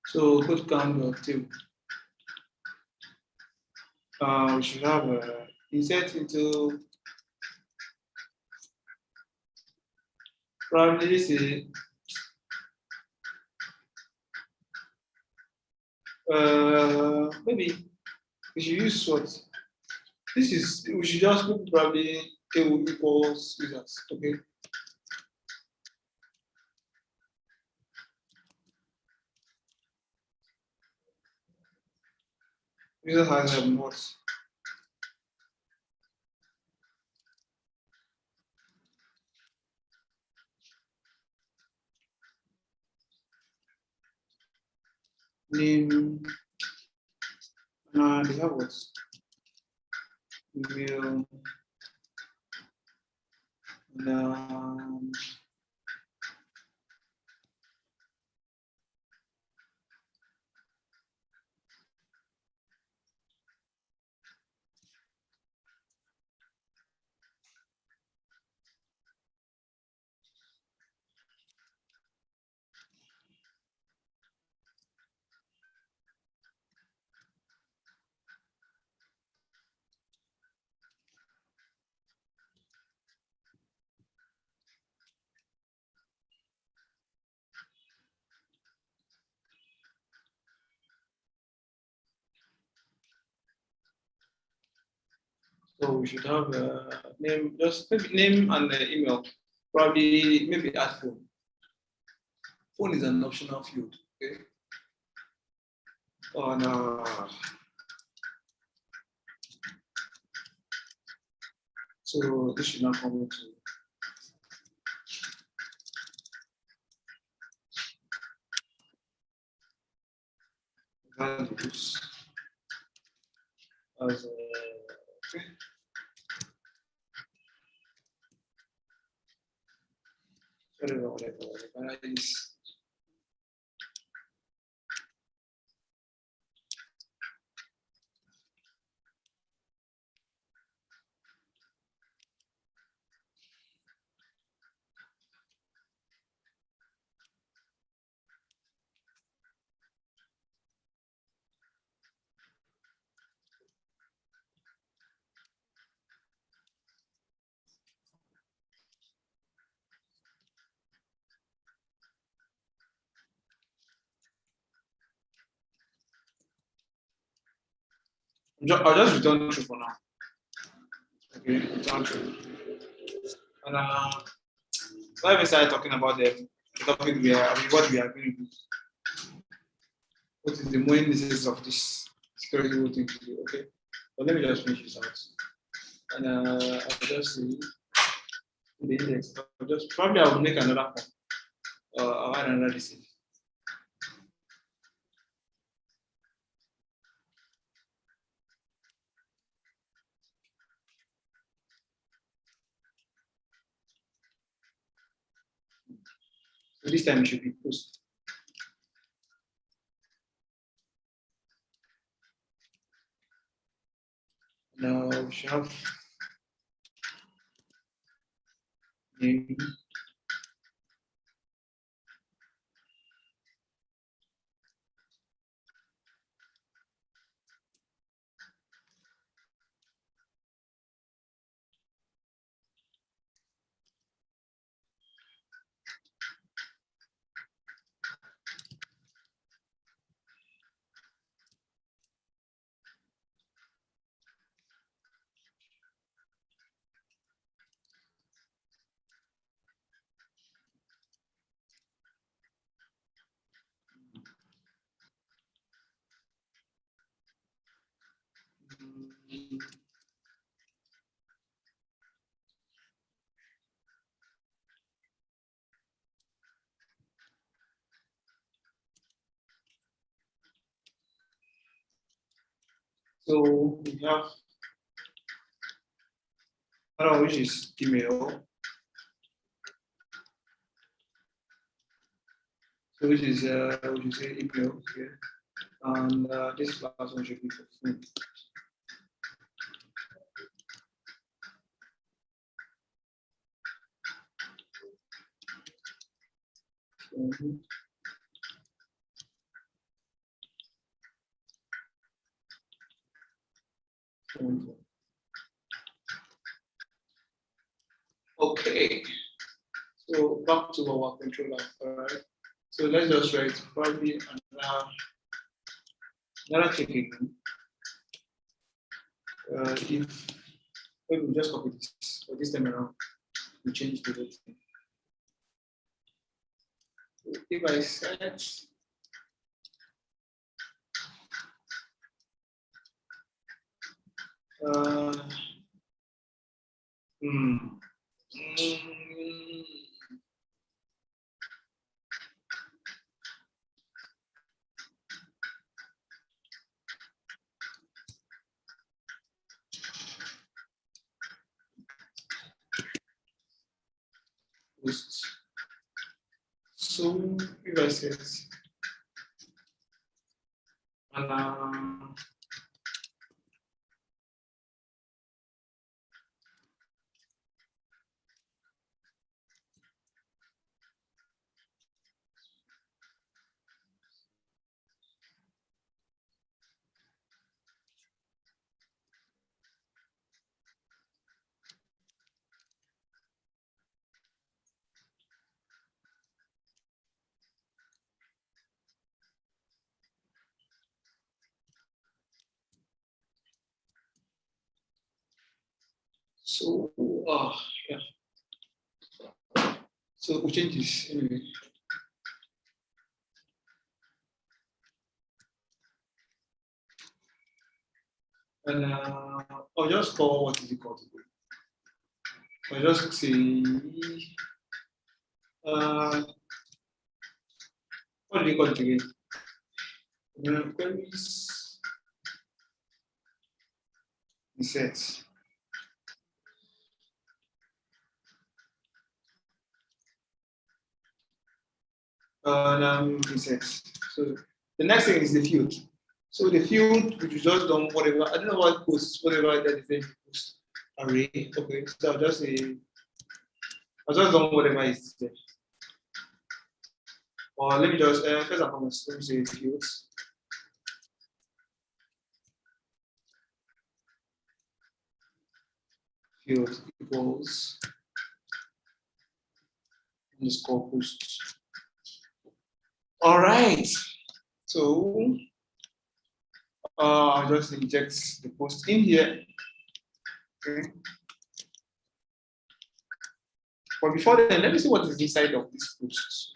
Speaker 1: So KodeCamp table. We should have insert into probably this is maybe we should use what this is. We should just put probably KO equals users. Okay. User has a mod. Name. They have what? Email. And, so we should have a name, just maybe name and email. Probably maybe add phone. Phone is an optional field. Okay. Oh no. So this should not come into values as okay. Whatever. I'll just return true for now. Okay, return true. And let me start talking about the topic what we are going to do. What is the main basis of this security we thing to do? Okay, but let me just finish this out. And I'll just see the index. Probably I will make another form. I'll add another receipt. So this time it should be post. Now we should have name. So we have which is email. So which is say email here, and this last one should be for phone. Okay. So back to our controller. All right. So let's just write probably another checking. If maybe we just copy this, but this time around we change the date. If I set post. So if I set so yeah. So we change this anyway. And I'll just call what is it called today? I'll just say what do you call it again? Queries insert. Insert. So the next thing is the field. So the field, which is just done whatever, I don't know what post, whatever that is in post array. Okay, so I'll just say, I'll just done whatever is there. Or let me just, first and foremost, let me say fields. Field equals underscore post. All right. So I'll just inject the post in here. Okay. But before then, let me see what is inside of this post.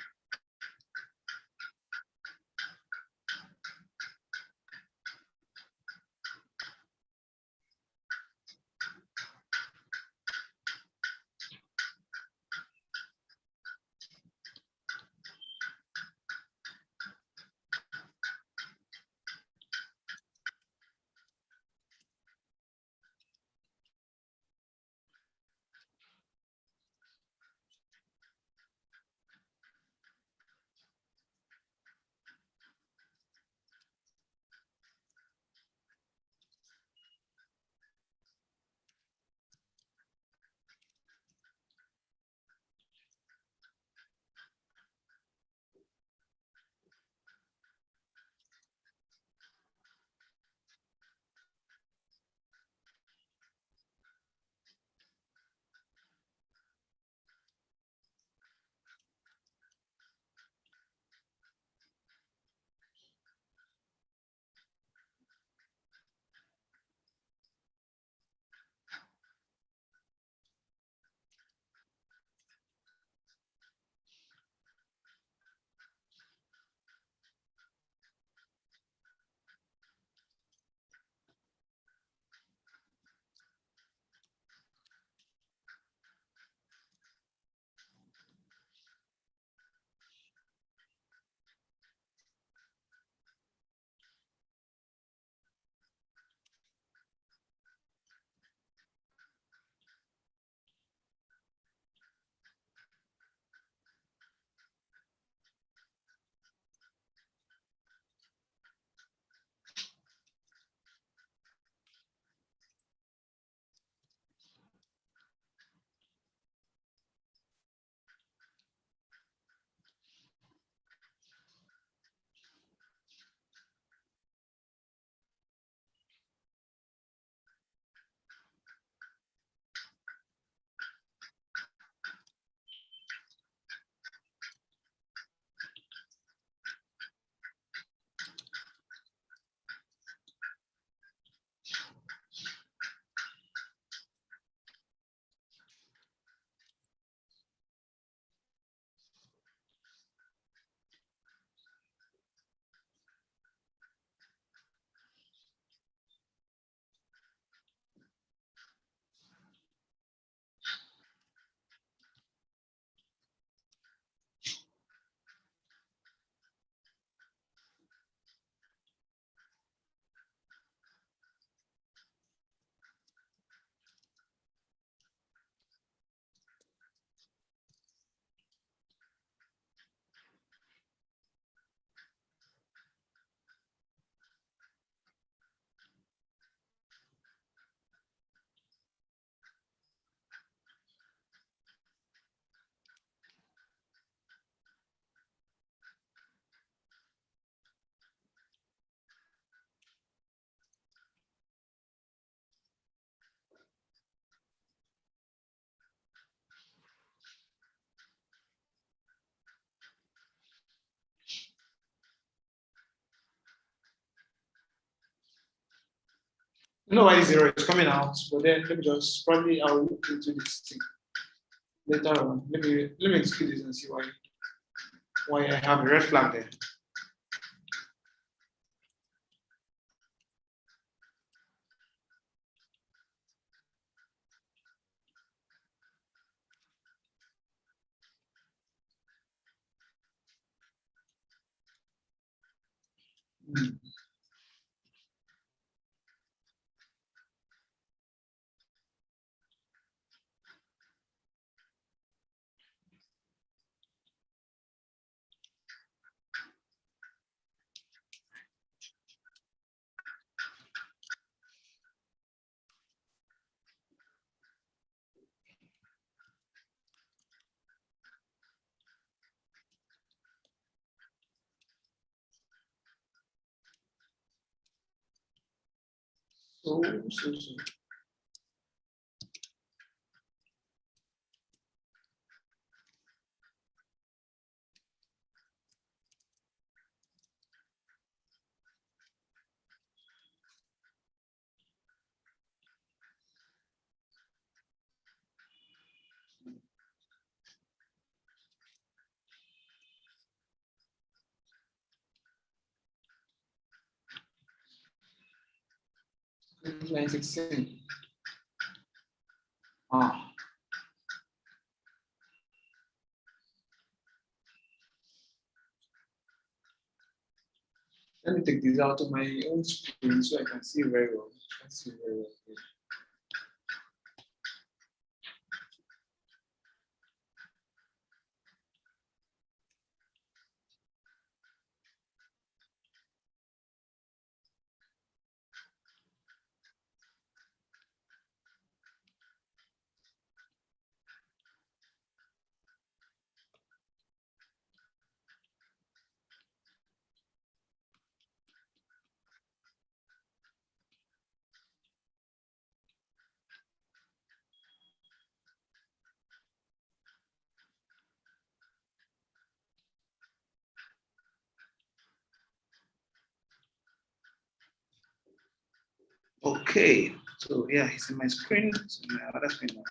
Speaker 1: know why 0 is coming out, but then let me just probably I'll look into this thing later on. Let me execute this and see why I have a red flag there. So. Line 16. Let me take this out of my own screen so I can see very well. Okay, so yeah, it's in my screen. So my other screen now.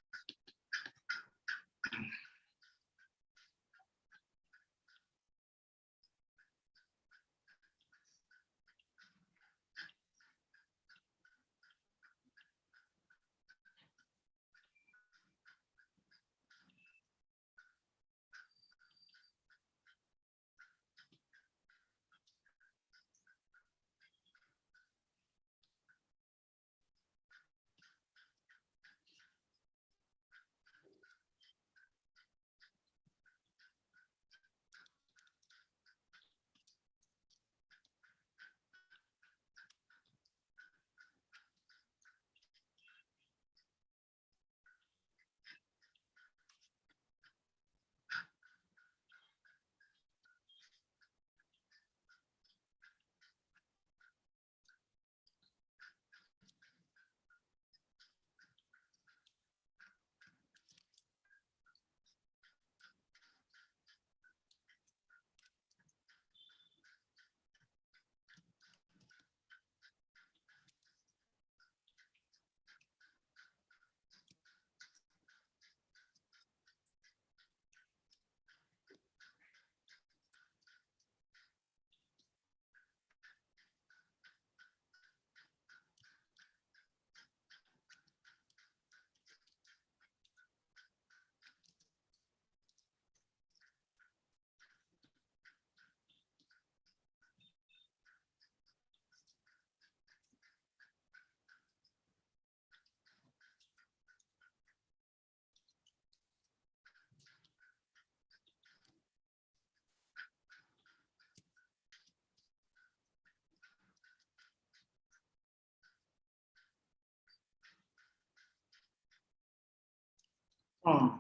Speaker 1: Oh.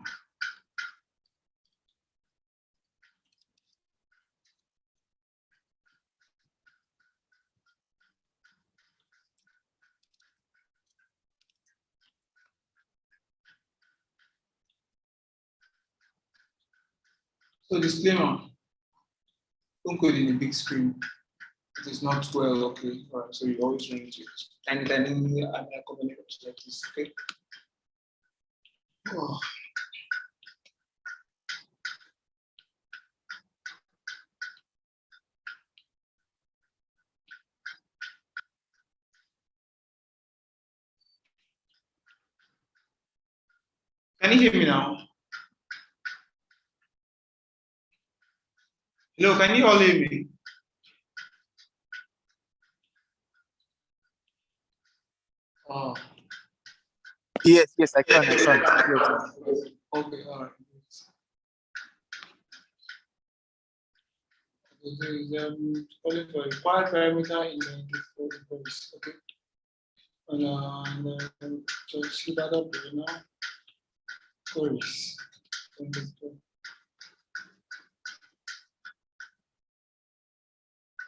Speaker 1: So disclaimer, don't code in a big screen. it is not well, okay. All right, so you always run into it. And then I'm combination like this, okay. Oh. Can you hear me now? Hello, can you all hear me? Oh.
Speaker 4: Yes, yes, I can. Yes.
Speaker 1: Okay, all right. Calling for a required parameter in the default voice. Okay. And so see that up there now. Queries.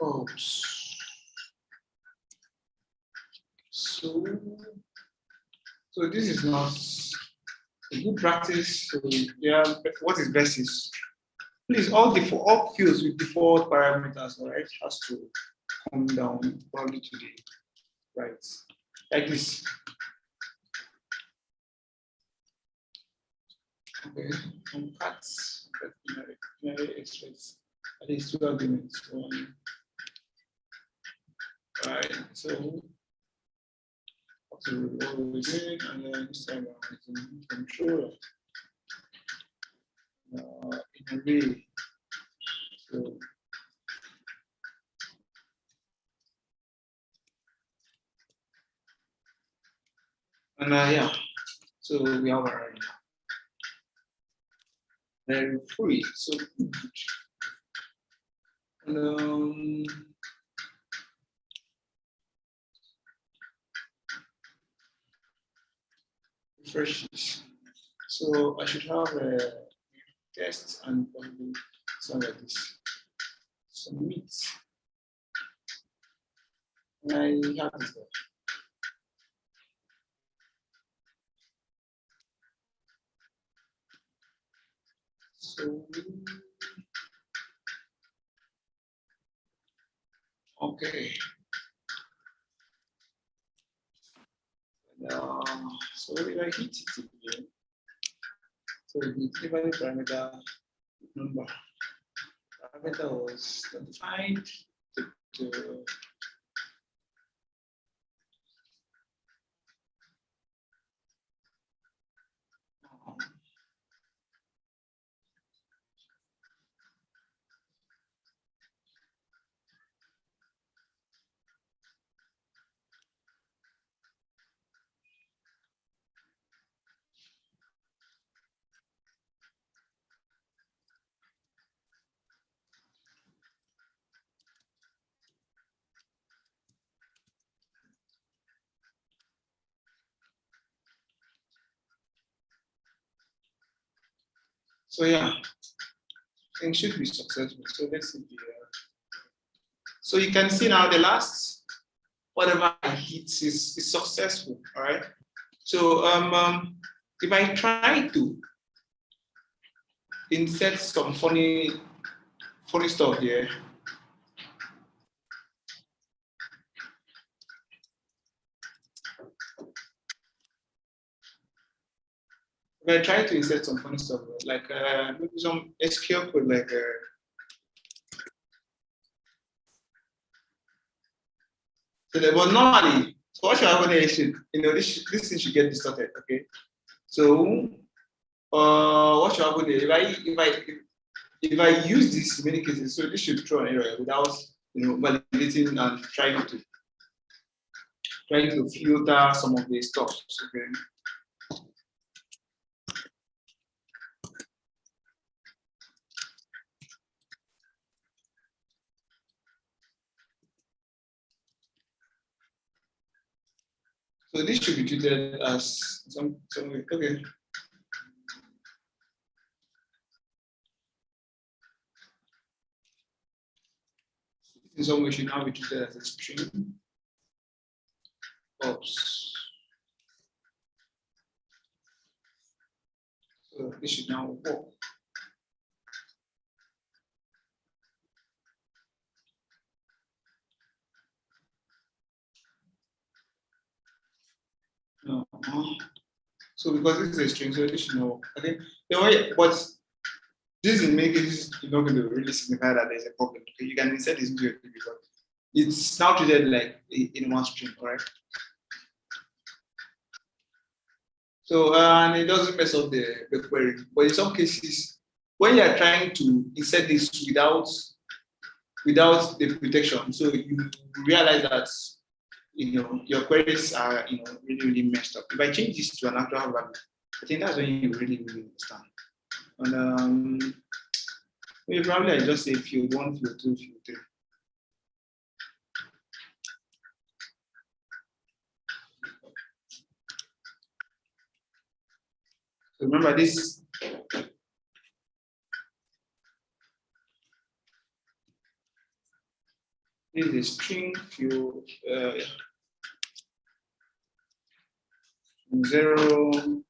Speaker 1: Oh. So this is not a good practice. So yeah, what is best is please all fields with default parameters, all right, has to come down probably to the right, like this. Okay, and cats, express at least 2 arguments. One. Right, so what we're doing, and then this time around it's in control in array. So and yeah, so we have our very free. So and refresh this. So I should have a test and probably something like this. Submit. And I have this there. So okay. And, so if I hit it again, so the delivery parameter number parameter was defined to so yeah, things should be successful. So let's see the so you can see now the last whatever I hit is successful. All right. So if I try to insert some funny stuff here. If I try to insert some funny stuff like maybe some SQL code like but normally, so what should happen is this thing should get distorted, okay? So what should happen is if I use this in many cases, so this should throw an error without validating and trying to filter some of the stuff. Okay. So this should be treated as some way. Okay. In some way should now be treated as a string. Oops. So this should now work. So because this is a string, so this should know. Okay. The way, but this in many cases is not going to really signify that there's a problem. Okay, you can insert this into your query because it's now treated like in one string, correct? So and it doesn't mess up the query. But in some cases, when you are trying to insert this without the protection, so you realize that your queries are really messed up. If I change this to an actual value, I think that's when you really understand. And maybe probably I just say field 1, field 2, field 3. So remember this. This is a string field 0.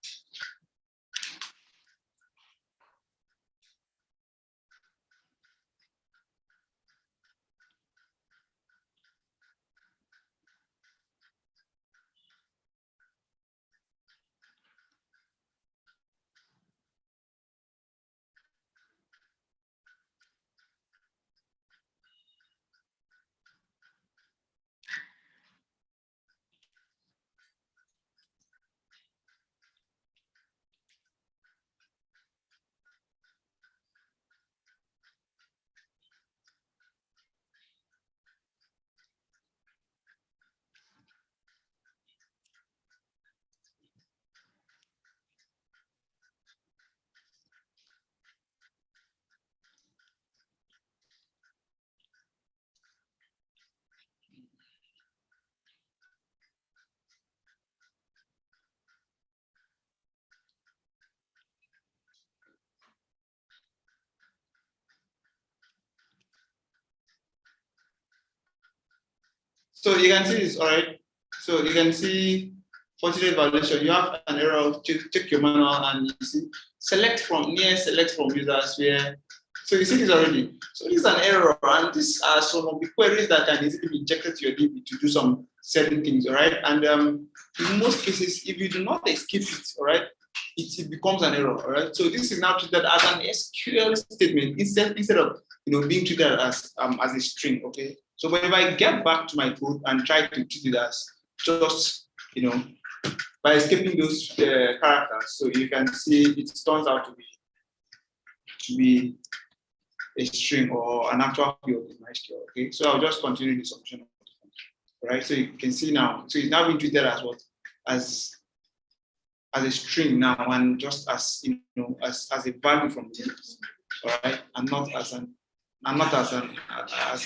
Speaker 1: So you can see this, all right? So you can see 48 validation. You have an error, check your manual and you see select from users where. So you see this already. So this is an error, and these are some of the queries that can easily be injected to your DB to do some certain things, all right? And in most cases, if you do not escape it, all right, it becomes an error, all right? So this is now treated as an SQL statement instead of being treated as a string, okay? So but if I get back to my code and try to treat it as just by escaping those characters, so you can see it turns out to be a string or an actual field in MySQL. Okay, so I'll just continue the submission. All right, so you can see now. So it's now being treated as what? As a string now, and just as as a value from the index. All right, and not as a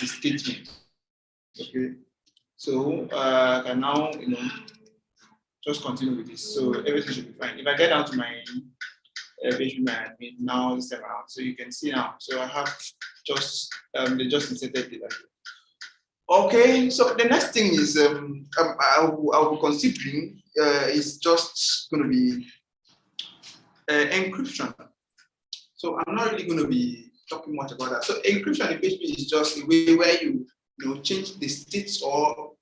Speaker 1: statement. Okay, so I can now just continue with this. So everything should be fine. If I get down to my page admin now this time around, so you can see now. So I have just they just inserted data. Okay, so the next thing is I will be considering is just going to be encryption. So I'm not really going to be talking much about that. So encryption in PHP is just a way where you change the states or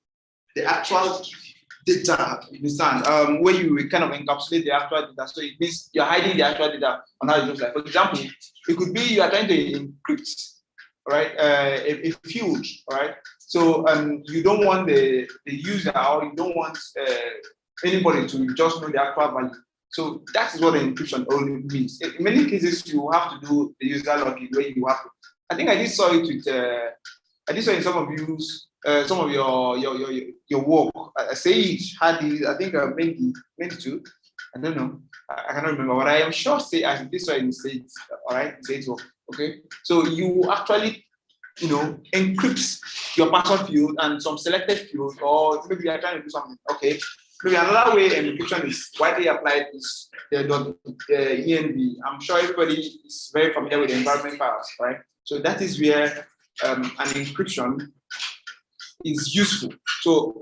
Speaker 1: the actual data, you understand, where you kind of encapsulate the actual data. So it means you're hiding the actual data on how it looks like. For example, it could be you are trying to encrypt, right, a field, all right? So you don't want the user, or you don't want anybody to just know the actual value. So that is what the encryption only means. In many cases, you have to do the user login where you have to. I think I did saw it with I did saw in some of your work. Sage had the, I think maybe two. I don't know. I cannot remember, but I am sure I did saw in Sage. All right, Sage work. Okay, so you actually encrypts your password field and some selected field, or maybe you are trying to do something. Okay. Maybe another way encryption is widely applied is the env. I'm sure everybody is very familiar with the environment files, right? So that is where an encryption is useful. So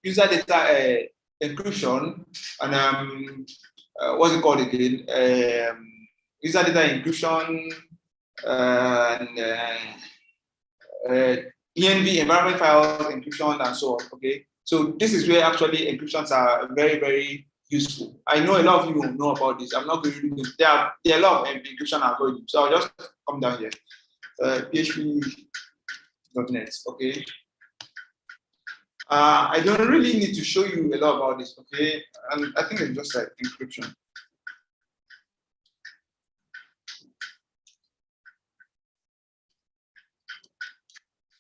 Speaker 1: user data encryption and what's it called again? User data encryption and env, environment files encryption, and so on. Okay. So this is where actually encryptions are very, very useful. I know a lot of you will know about this. I'm not going to read them. There are a lot of encryption algorithms. So I'll just come down here. PHP.net, okay. I don't really need to show you a lot about this, okay? And I think it's just like encryption.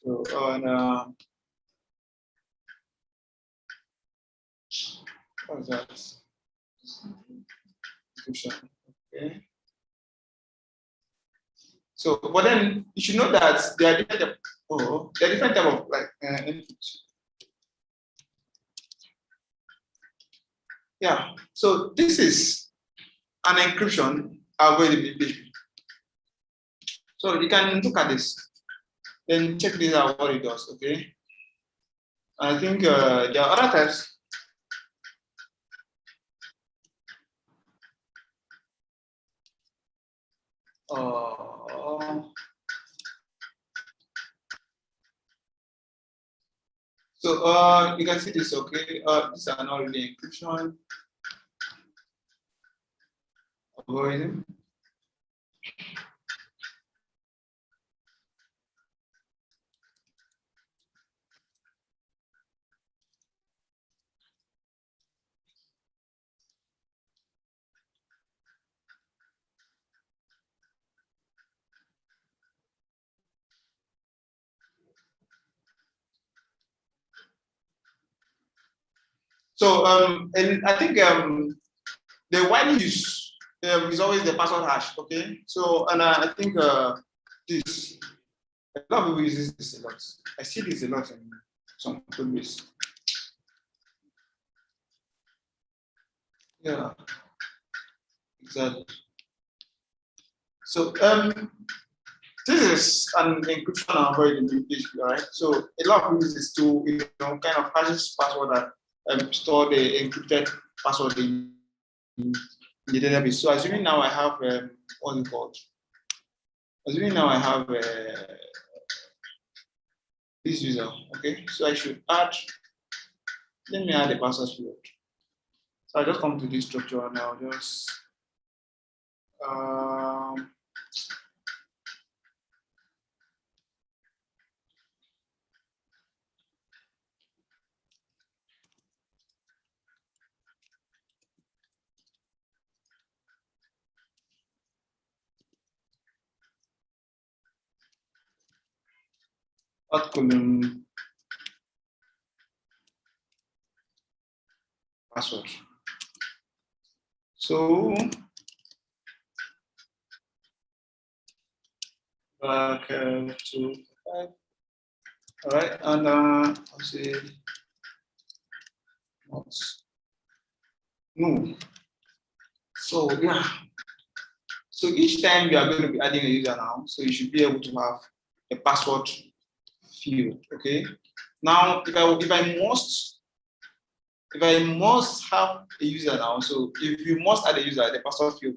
Speaker 1: So what is that? Encryption, okay. So, but then you should know that there are different type of like inputs. Yeah. So this is an encryption algorithm in PHP. So you can look at this, then check this out what it does. Okay. I think there are other types. So you can see this, okay? These are not really encryption algorithm. So and I think the widely used is always the password hash, okay? So and I think this a lot of people use this a lot. I see this a lot in some code base. Yeah, exactly. So this is an encryption algorithm in PHP, right? So a lot of people use this to kind of hashes password that store the encrypted password in the database. So assuming now I have what's it called? Assuming now I have this user, okay? So I should add. Let me add a password field. So I just come to this structure and I'll just add column password. So back to 5. All right, and I'll say no. So yeah. So each time you are going to be adding a user now, so you should be able to have a password field. Okay. Now, if I must have a user now, so if you must add a user, the password field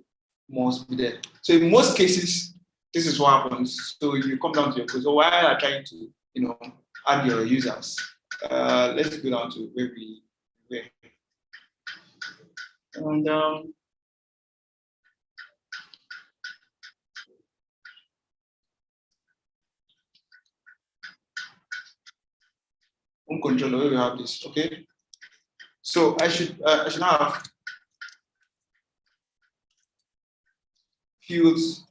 Speaker 1: must be there. So in most cases, this is what happens. So you come down to your code. So while you are trying to, add your users, let's go down to where we were. And home controller, where we have this, okay? So I should now have fields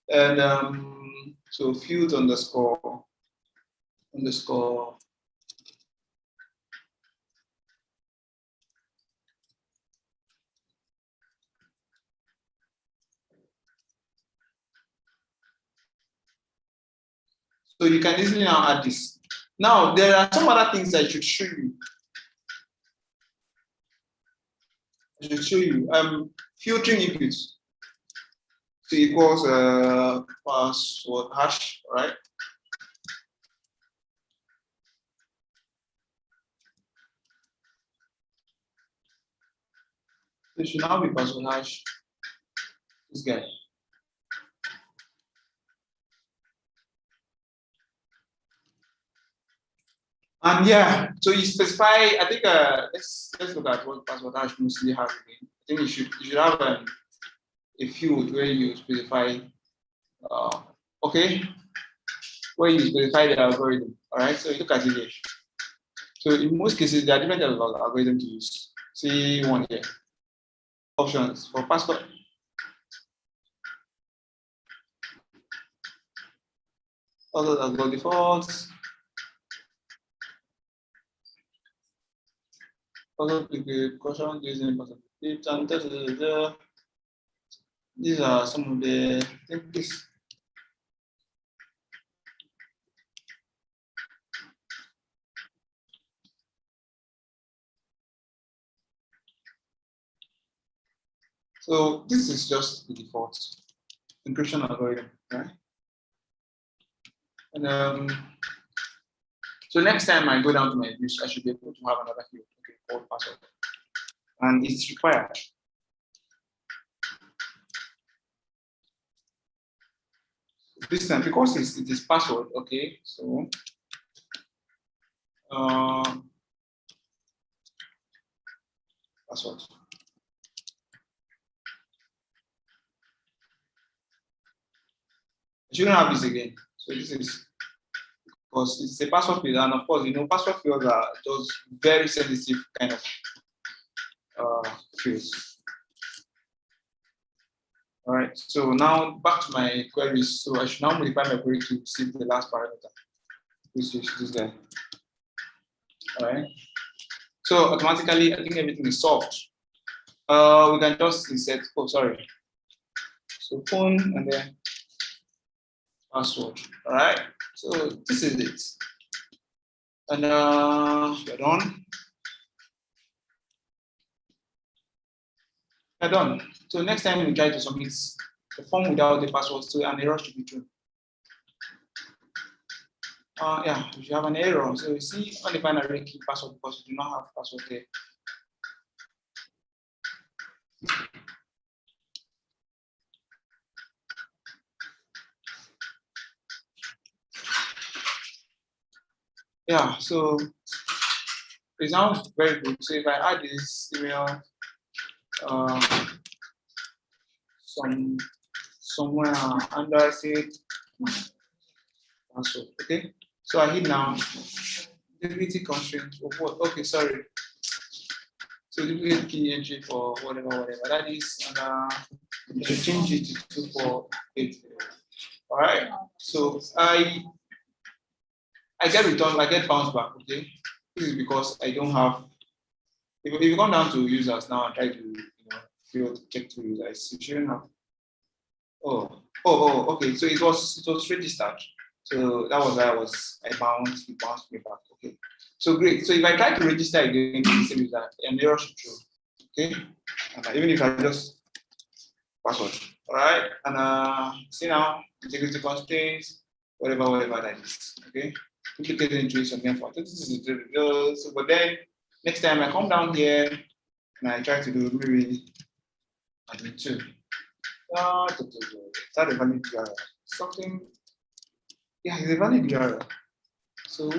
Speaker 1: and so fields underscore. So you can easily now add this. Now there are some other things I should show you. Filtering inputs. So equals password hash, right? So it should now be password hash. This guy. And yeah, so you specify. I think let's look at what password hash mostly has again. I think you should have a field where you specify. Okay, where you specify the algorithm. All right, so you look at it here. So in most cases, there are different types of algorithms to use. See one here. Options for password. Others have got defaults. Also, the caution using and these are some of the things. So this is just the default encryption algorithm, right? And so next time I go down to my views, I should be able to have another field, okay, called password, and it's required. This time, because it is password, okay, so password. I shouldn't have this again. So this is because it's a password field, and of course, you know, password fields are just very sensitive kind of fields. All right, so now back to my queries. So I should now modify my query to receive the last parameter, which is this guy. All right, so automatically, I think everything is solved. We can just insert, oh, sorry. So phone and then password. All right, so this is it. And we're done. We're done. So next time we try to submit the form without the password, so an error should be true. Yeah, if you have an error, so you see only binary key password because you do not have password there. Yeah, so it sounds very good. So if I add this email somewhere under I say password, okay. So I hit now duplicate constraint of what? Okay, sorry. So duplicate key entry for whatever. That is, and you should change it to 248. All right. So I get return, I get bounce back. Okay. This is because I don't have. If you come down to users now and try to field check to users, you shouldn't have. Oh, okay. So it was registered. So that was why it bounced me back. Okay. So great. So if I try to register again, the same user, an error should show. Okay. And even if I just password. All right. And see now, integrity constraints, whatever that is. Okay. Duplicate entries again for this is the so but then next time I come down here and I try to do maybe admin 2. Is that a valid URL? Something, yeah, it's a valid URL. So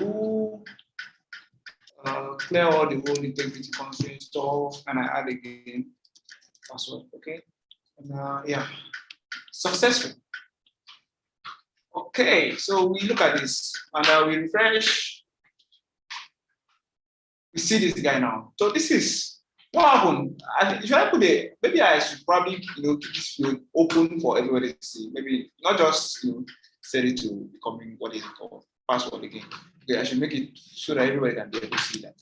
Speaker 1: clear all the whole integrity constraint stuff, and I add again password. Okay, and yeah, successful. Okay, so we look at this and we refresh. We see this guy now. So this is what happened. Should I put it? Maybe I should probably keep this field open for everybody to see. Maybe not just set it to becoming what is called password again. Okay, I should make it so that everybody can be able to see that.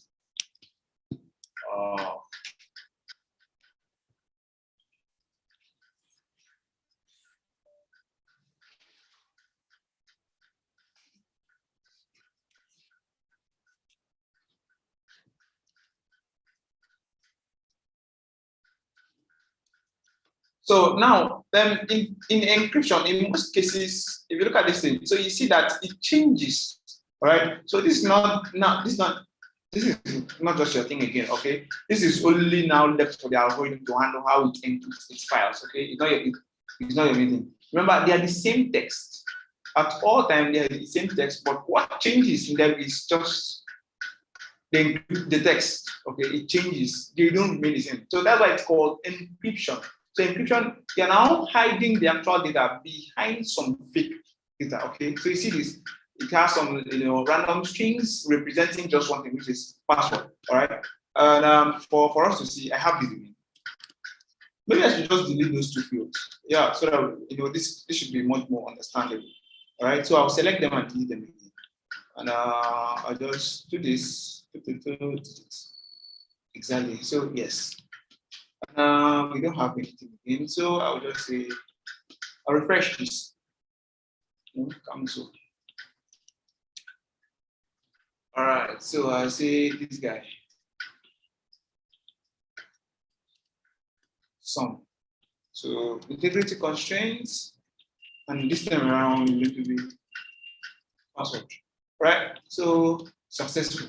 Speaker 1: So now, then in encryption, in most cases, if you look at this thing, so you see that it changes, right? So this is not just your thing again, okay? This is only now left for the algorithm to handle how it encrypts its files, okay? It's not your main thing. Remember, they are the same text. At all times, they are the same text, but what changes in them is just they encrypt the text. Okay, it changes. They don't remain the same. So that's why it's called encryption. So encryption, you're now hiding the actual data behind some fake data. Okay, so you see this. It has some random strings representing just one thing, which is password. All right. And for us to see, I have this again. Maybe I should just delete those two fields. Yeah, so that this should be much more understandable. All right. So I'll select them and delete them again. And I'll just do this. Exactly. So yes. We don't have anything again. So I'll just say I'll refresh this. Cancel. All right. So I'll say this guy. Some. So integrity constraints, and this time around going to be password. Right? So successful.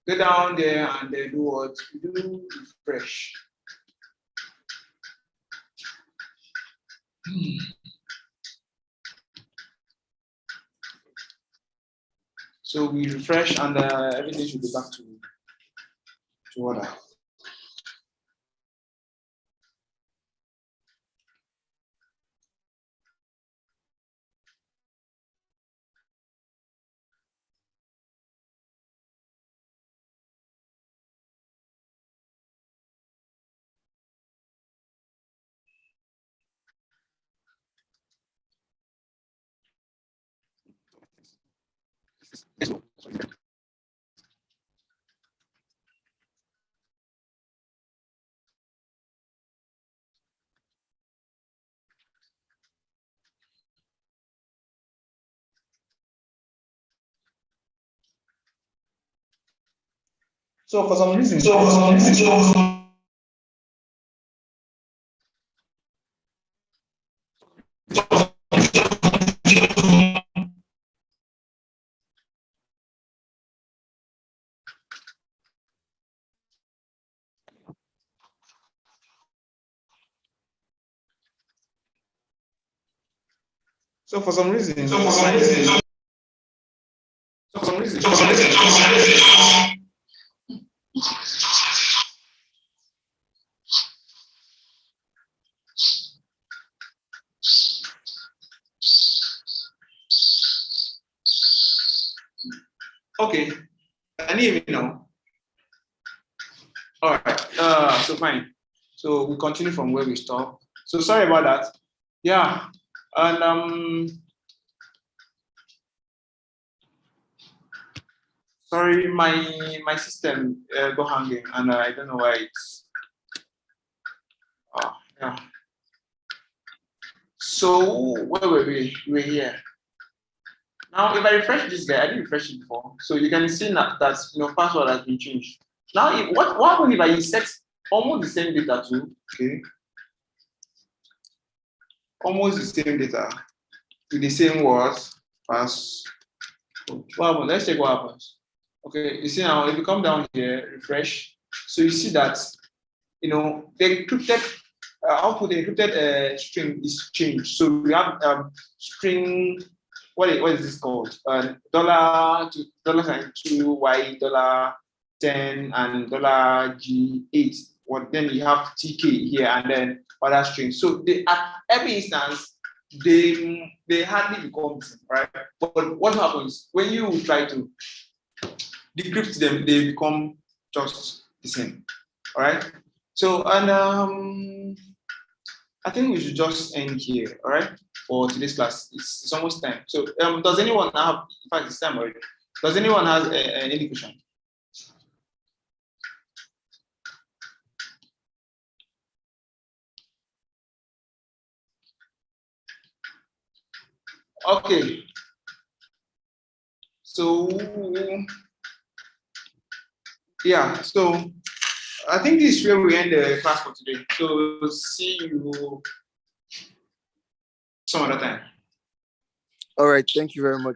Speaker 1: Go down there and then do what? Do refresh. So we refresh and everything should be back to order. So for some reason, okay, can you hear me now? All right, so fine. So we continue from where we stopped. So sorry about that. Yeah, and sorry, my system got hanging, and I don't know why it's. Yeah. So where were we? We were here. Now, if I refresh this guy, I didn't refresh it before, so you can see that password has been changed. Now, what happens if I insert almost the same data too? Okay, almost the same data with the same words as. What happens? Let's check what happens. Okay, you see now, if you come down here, refresh, so you see that the encrypted output, the encrypted string is changed. So we have string. What is this called? $$2, $10, and $G8. Then you have TK here and then other strings. So at every instance, they hardly become the same, right? But what happens when you try to decrypt them, they become just the same. All right. So and I think we should just end here. All right. For today's class, it's almost time. So does anyone have? In fact, it's time already. Does anyone have any question? Okay. So yeah. So I think this is where we end the class for today. So see you some other time.
Speaker 4: All right. Thank you very much.